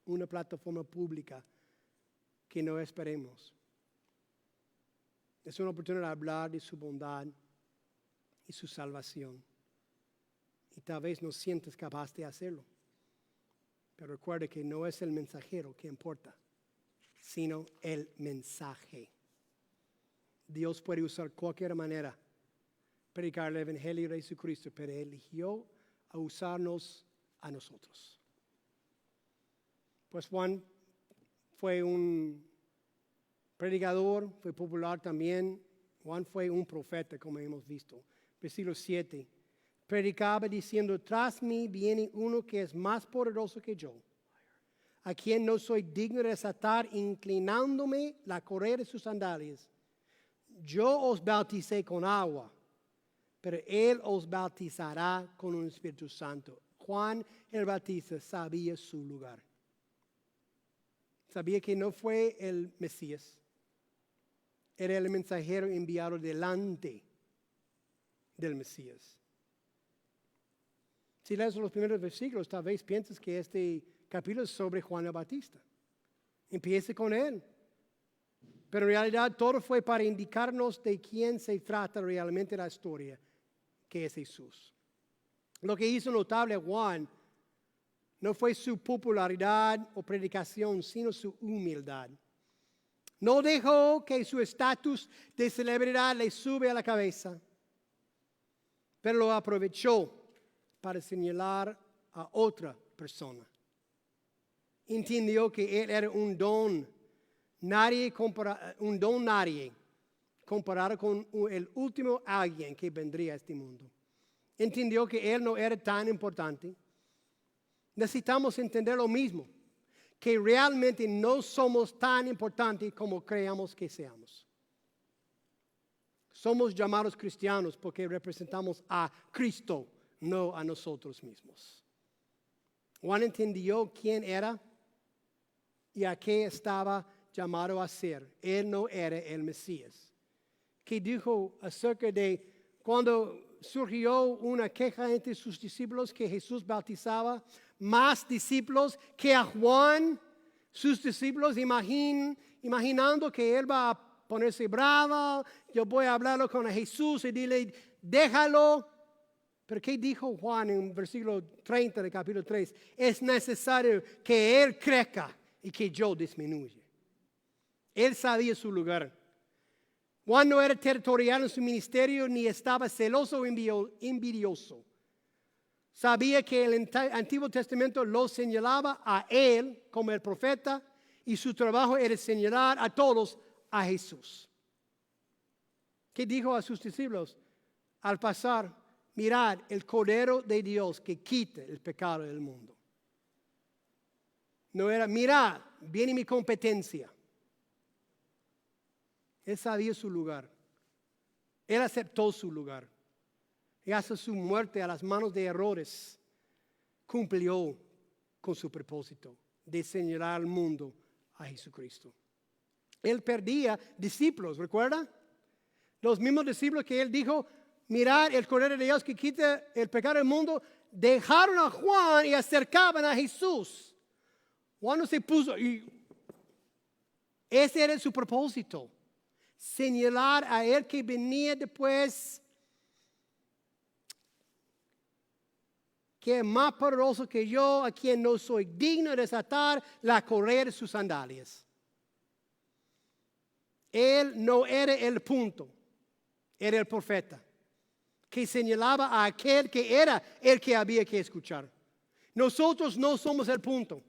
Speaker 8: una plataforma pública que no esperemos. Es una oportunidad de hablar de su bondad y su salvación. Y tal vez no sientes capaz de hacerlo. Pero recuerde que no es el mensajero que importa, sino el mensaje. Dios puede usar cualquier manera predicar el Evangelio de Jesucristo, pero eligió a usarnos a nosotros. Pues Juan fue un predicador, fue popular también. Juan fue un profeta, como hemos visto. Versículo 7. Predicaba diciendo, tras mí viene uno que es más poderoso que yo, a quien no soy digno de desatar, inclinándome la correa de sus sandalias. Yo os bauticé con agua, pero él os bautizará con un Espíritu Santo. Juan el Bautista sabía su lugar. Sabía que no fue el Mesías. Era el mensajero enviado delante del Mesías. Si lees los primeros versículos, tal vez piensas que este capítulo es sobre Juan el Bautista. Empieza con él. Pero en realidad todo fue para indicarnos de quién se trata realmente la historia, que es Jesús. Lo que hizo notable a Juan no fue su popularidad o predicación, sino su humildad. No dejó que su estatus de celebridad le sube a la cabeza, pero lo aprovechó para señalar a otra persona. Entendió que él era un don nadie comparado con el último alguien que vendría a este mundo. Entendió que él no era tan importante. Necesitamos entender lo mismo, que realmente no somos tan importantes como creamos que seamos. Somos llamados cristianos porque representamos a Cristo, no a nosotros mismos. Juan entendió quién era y a qué estaba llamado a ser. Él no era el Mesías. ¿Qué dijo acerca de cuando surgió una queja entre sus discípulos que Jesús bautizaba más discípulos que a Juan? Sus discípulos imaginando que él va a ponerse bravo, yo voy a hablarlo con Jesús y dile, déjalo. Pero ¿qué dijo Juan en versículo 30 del capítulo 3? Es necesario que él crezca y que yo disminuya. Él sabía su lugar. Juan no era territorial en su ministerio ni estaba celoso o envidioso. Sabía que el Antiguo Testamento lo señalaba a él como el profeta y su trabajo era señalar a todos a Jesús. ¿Qué dijo a sus discípulos? Al pasar, mirad el Cordero de Dios que quita el pecado del mundo. No era, mirad, viene mi competencia. Él sabía su lugar. Él aceptó su lugar. Y hasta su muerte a las manos de errores, cumplió con su propósito de señalar al mundo a Jesucristo. Él perdía discípulos, ¿recuerda? Los mismos discípulos que él dijo, mirad el Cordero de Dios que quita el pecado del mundo, dejaron a Juan y acercaban a Jesús. Juan no se puso, y ese era su propósito, señalar a él que venía después, que es más poderoso que yo, a quien no soy digno de desatar la correa de sus sandalias. Él no era el punto, era el profeta, que señalaba a aquel que era el que había que escuchar. Nosotros no somos el punto,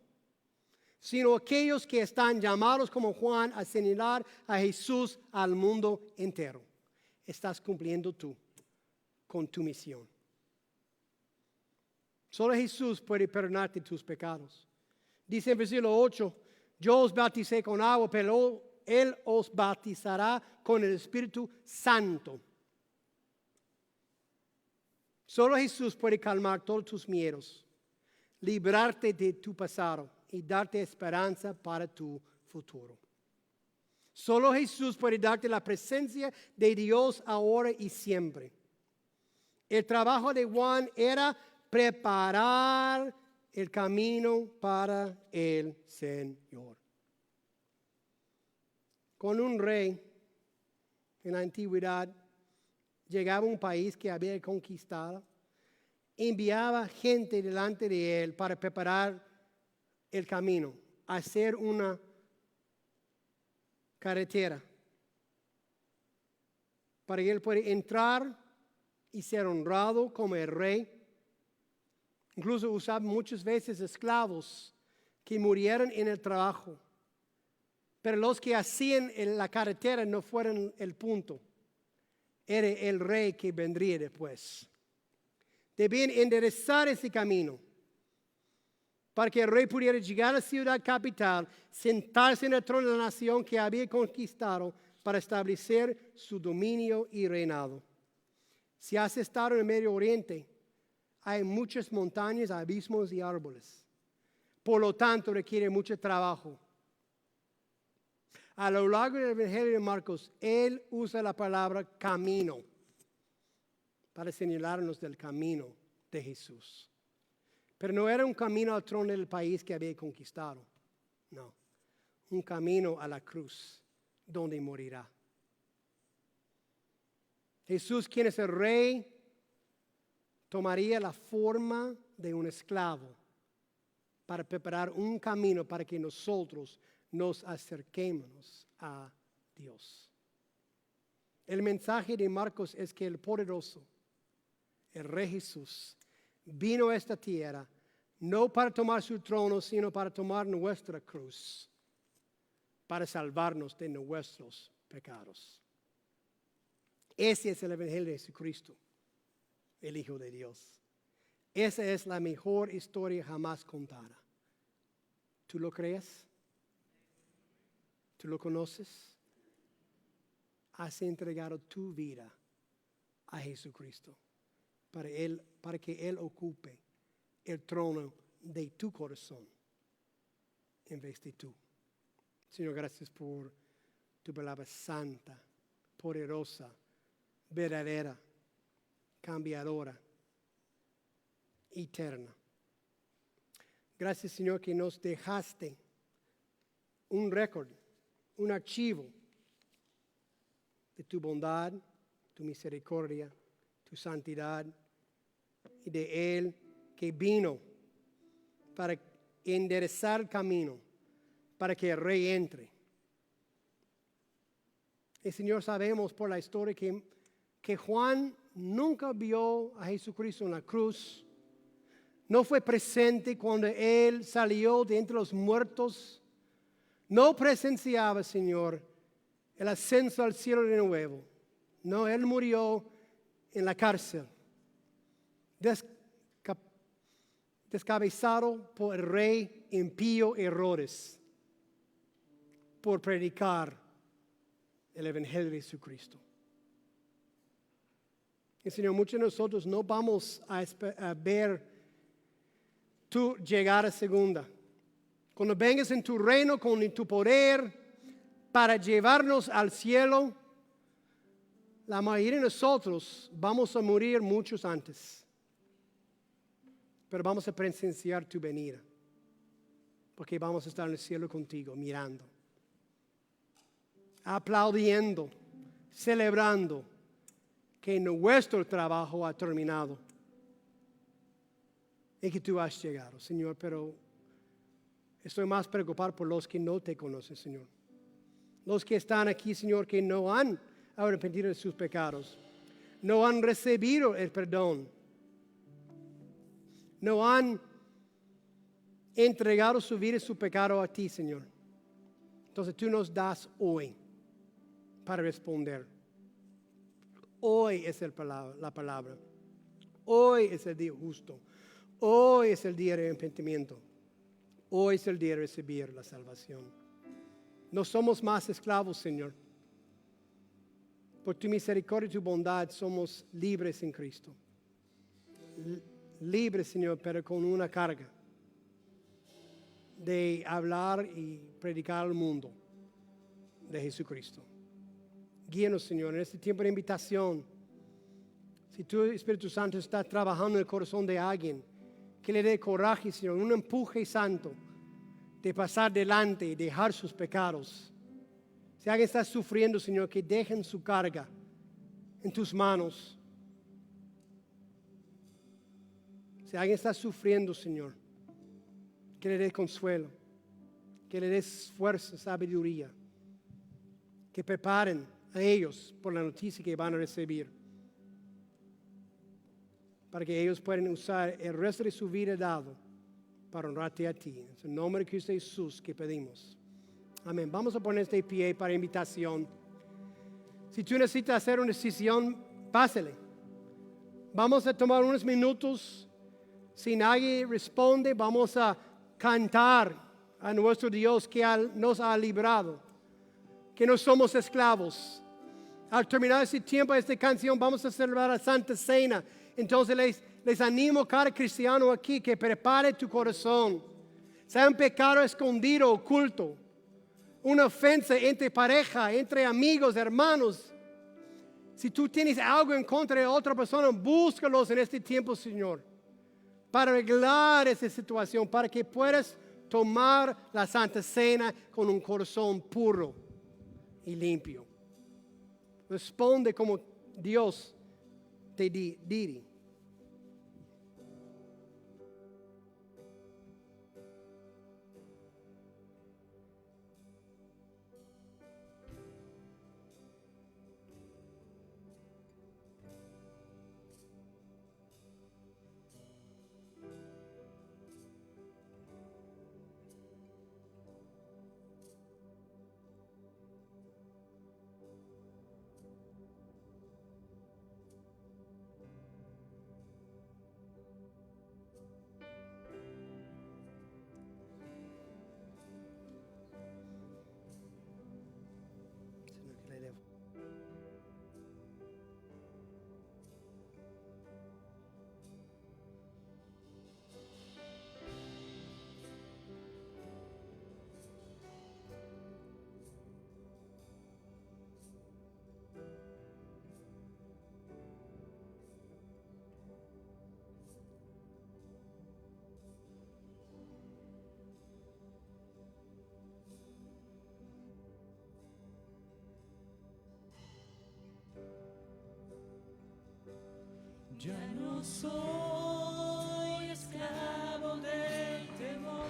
Speaker 8: sino aquellos que están llamados como Juan a señalar a Jesús al mundo entero. Estás cumpliendo tú con tu misión. Solo Jesús puede perdonarte tus pecados. Dice en versículo 8, yo os bauticé con agua, pero Él os bautizará con el Espíritu Santo. Solo Jesús puede calmar todos tus miedos, librarte de tu pasado y darte esperanza para tu futuro. Solo Jesús puede darte la presencia de Dios ahora y siempre. El trabajo de Juan era preparar el camino para el Señor. Con un rey en la antigüedad llegaba a un país que había conquistado, enviaba gente delante de él para preparar el camino, hacer una carretera para que él pueda entrar y ser honrado como el rey. Incluso usaba muchas veces esclavos que murieron en el trabajo. Pero los que hacían la carretera no fueron el punto. Era el rey que vendría después. Debían enderezar ese camino para que el rey pudiera llegar a la ciudad capital, sentarse en el trono de la nación que había conquistado para establecer su dominio y reinado. Si has estado en el Medio Oriente, hay muchas montañas, abismos y árboles. Por lo tanto, requiere mucho trabajo. A lo largo del Evangelio de Marcos, él usa la palabra camino para señalarnos del camino de Jesús. Pero no era un camino al trono del país que había conquistado. No, un camino a la cruz, donde morirá. Jesús, quien es el rey, tomaría la forma de un esclavo para preparar un camino para que nosotros nos acerquemos a Dios. El mensaje de Marcos es que el poderoso, el Rey Jesús, vino a esta tierra no para tomar su trono, sino para tomar nuestra cruz, para salvarnos de nuestros pecados. Ese es el Evangelio de Jesucristo, el Hijo de Dios. Esa es la mejor historia jamás contada. ¿Tú lo crees? ¿Tú lo conoces? Has entregado tu vida a Jesucristo para que Él ocupe el trono de tu corazón en vez de tú. Señor, gracias por tu palabra santa, poderosa, verdadera, cambiadora, eterna. Gracias, Señor, que nos dejaste un récord, un archivo de tu bondad, tu misericordia, tu santidad y de Él que vino para enderezar el camino, para que el Rey entre. Y Señor, sabemos por la historia que Juan nunca vio a Jesucristo en la cruz, no fue presente cuando Él salió de entre los muertos, no presenciaba, Señor, el ascenso al cielo de nuevo. No, Él murió en la cárcel, descabezado por el rey impío Herodes, por predicar el Evangelio de Jesucristo. Y Señor, muchos de nosotros no vamos a ver tu llegada segunda. Cuando vengas en tu reino con tu poder para llevarnos al cielo, la mayoría de nosotros vamos a morir muchos antes. Pero vamos a presenciar tu venida, porque vamos a estar en el cielo contigo, mirando, aplaudiendo, celebrando que nuestro trabajo ha terminado y que tú has llegado, Señor. Pero estoy más preocupado por los que no te conocen, Señor. Los que están aquí, Señor, que no han arrepentido de sus pecados, no han recibido el perdón, no han entregado su vida y su pecado a ti, Señor. Entonces tú nos das hoy para responder. Hoy es la palabra. Hoy es el día justo. Hoy es el día de arrepentimiento. Hoy es el día de recibir la salvación. No somos más esclavos, Señor. Por tu misericordia y tu bondad somos libres en Cristo. Libres, Señor, pero con una carga de hablar y predicar al mundo de Jesucristo. Guíanos, Señor, en este tiempo de invitación. Si tu Espíritu Santo está trabajando en el corazón de alguien, que le dé coraje, Señor, un empuje santo de pasar delante y dejar sus pecados. Si alguien está sufriendo, Señor, que dejen su carga en tus manos. Si alguien está sufriendo, Señor, que le des consuelo, que le des fuerza, sabiduría, que preparen a ellos por la noticia que van a recibir, para que ellos puedan usar el resto de su vida dado para honrarte a ti. En el nombre de Cristo Jesús que pedimos. Amén. Vamos a poner este pie para invitación. Si tú necesitas hacer una decisión, pásale. Vamos a tomar unos minutos. Si nadie responde, vamos a cantar a nuestro Dios que nos ha librado, que no somos esclavos. Al terminar este tiempo, esta canción, vamos a celebrar la Santa Cena. Entonces les animo a cada cristiano aquí que prepare tu corazón. Sea un pecado escondido, oculto, una ofensa entre pareja, entre amigos, hermanos. Si tú tienes algo en contra de otra persona, búscalos en este tiempo, Señor, para arreglar esa situación, para que puedas tomar la Santa Cena con un corazón puro y limpio. Responde como Dios te dirige.
Speaker 7: Ya no soy esclavo del temor,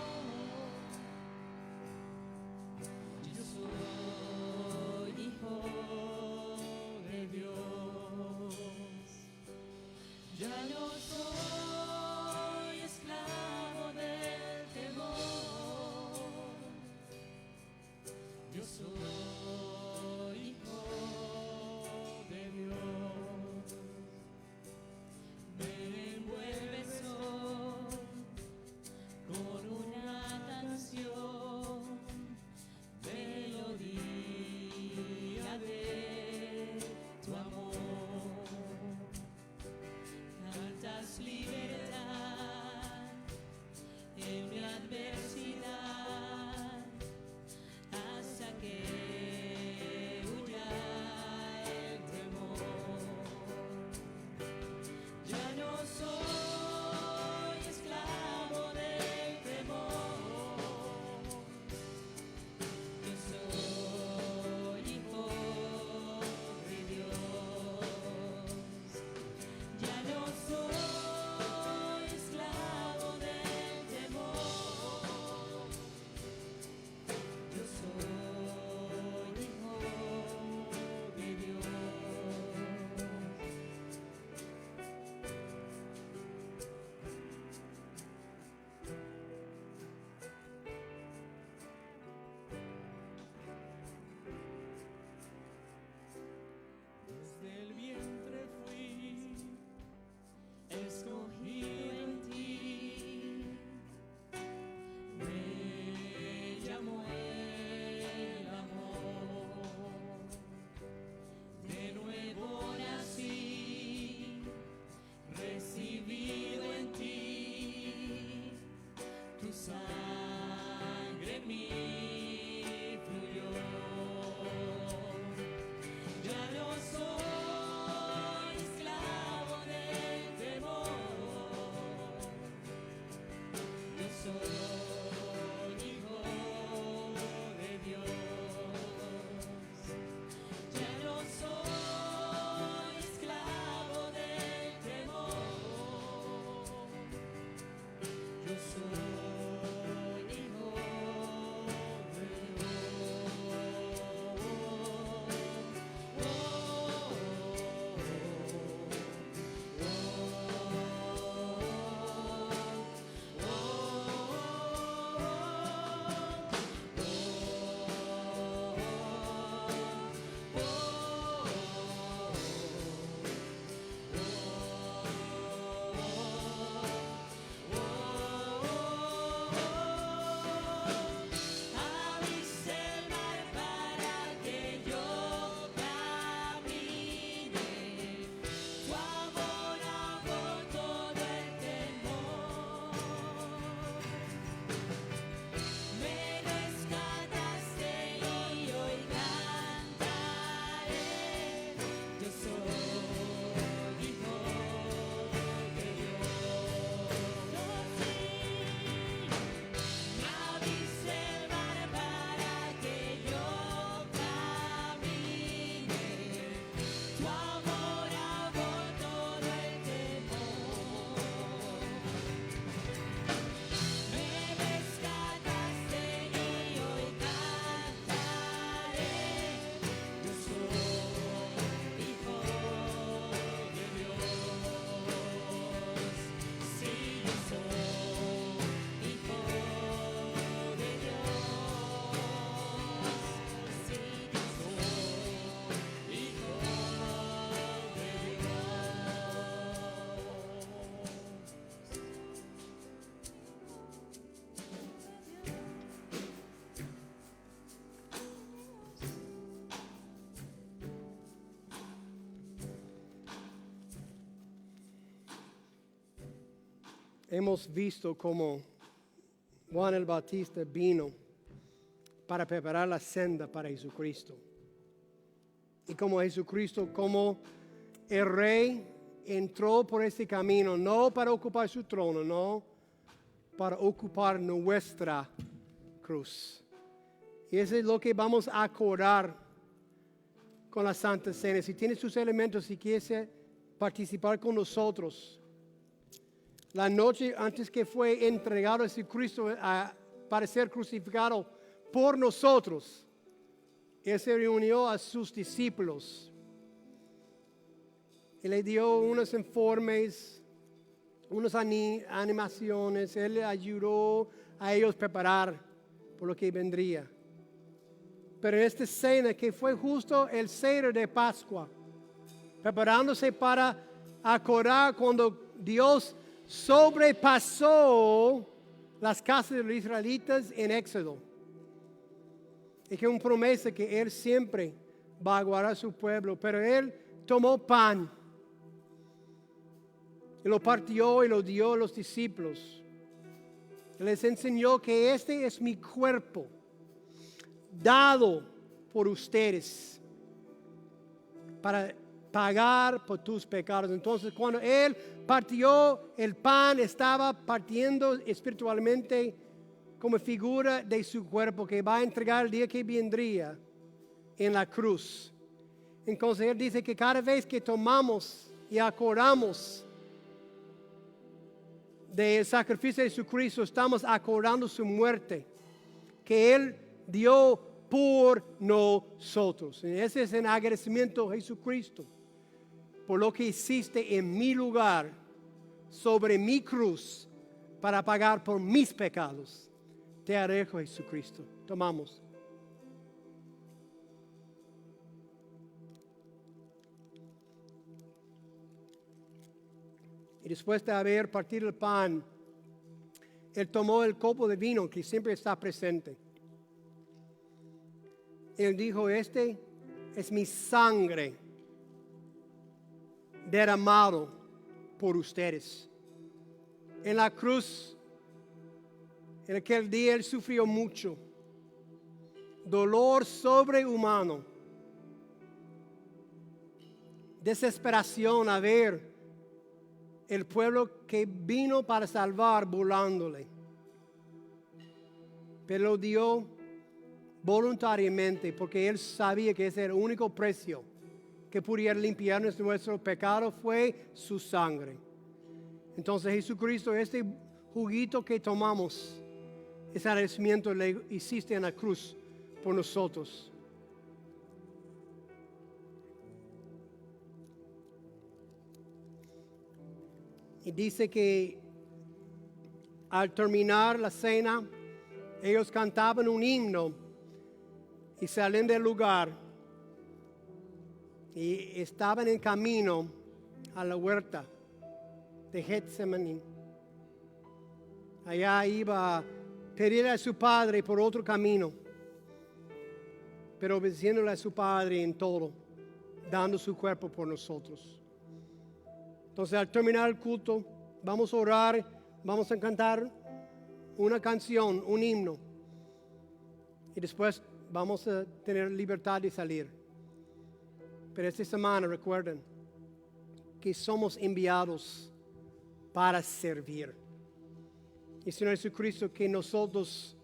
Speaker 7: yo soy hijo de Dios. Ya no soy esclavo del temor, yo soy hijo de Dios. Me envuelves hoy con una canción, melodía de tu amor. Cantas libertad en mi adversidad hasta que
Speaker 8: hemos visto como Juan el Bautista vino para preparar la senda para Jesucristo. Y como Jesucristo, como el Rey, entró por este camino, no para ocupar su trono, no para ocupar nuestra cruz. Y eso es lo que vamos a acordar con la Santa Cena. Si tienes sus elementos, si quieres participar con nosotros, la noche antes que fue entregado a Jesucristo para ser crucificado por nosotros, Él se reunió a sus discípulos y le dio unos informes, unas animaciones. Él le ayudó a ellos a preparar por lo que vendría. Pero en esta cena, que fue justo el ceder de Pascua, preparándose para acordar cuando Dios sobrepasó las casas de los israelitas en Éxodo. Y que una promesa que Él siempre va a guardar a su pueblo. Pero Él tomó pan y lo partió y lo dio a los discípulos. Les enseñó que este es mi cuerpo, dado por ustedes, para pagar por tus pecados. Entonces, cuando Él partió el pan, estaba partiendo espiritualmente como figura de su cuerpo que va a entregar el día que vendría en la cruz. Entonces Él dice que cada vez que tomamos y acordamos del sacrificio de Jesucristo, estamos acordando su muerte, que Él dio por nosotros. Y ese es el agradecimiento a Jesucristo por lo que hiciste en mi lugar, sobre mi cruz, para pagar por mis pecados. Te agradezco, Jesucristo. Tomamos. Y después de haber partido el pan, Él tomó el copo de vino que siempre está presente. Él dijo, este es mi sangre derramado por ustedes. En la cruz, en aquel día Él sufrió mucho, dolor sobrehumano, desesperación a ver el pueblo que vino para salvar burlándole. Pero lo dio voluntariamente porque Él sabía que ese era el único precio que pudiera limpiar nuestro pecado, fue su sangre. Entonces Jesucristo, este juguito que tomamos, ese agradecimiento le hiciste en la cruz por nosotros. Y dice que al terminar la cena, ellos cantaban un himno y salen del lugar y estaban en camino a la huerta de Getsemaní. Allá iba a pedir a su padre por otro camino, pero obedeciéndole a su padre en todo, dando su cuerpo por nosotros. Entonces, al terminar el culto, vamos a orar, vamos a cantar una canción, un himno, y después vamos a tener libertad de salir. Pero esta semana recuerden que somos enviados para servir. Y Señor Jesucristo, que nosotros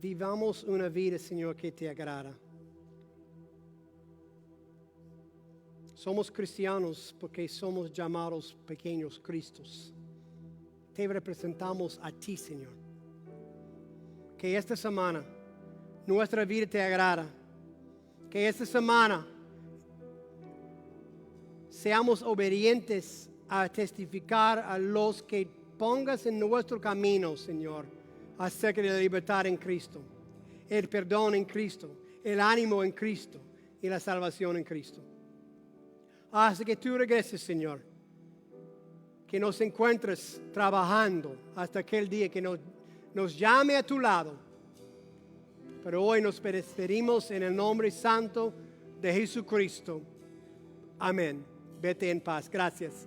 Speaker 8: vivamos una vida, Señor, que te agrada. Somos cristianos porque somos llamados pequeños Cristos. Te representamos a ti, Señor. Que esta semana nuestra vida te agrada. Que esta semana seamos obedientes a testificar a los que pongas en nuestro camino, Señor, acerca de la libertad en Cristo, el perdón en Cristo, el ánimo en Cristo y la salvación en Cristo. Hasta que tú regreses, Señor, que nos encuentres trabajando hasta aquel día que nos llame a tu lado. Pero hoy nos despedimos en el nombre santo de Jesucristo. Amén. Vete en paz. Gracias.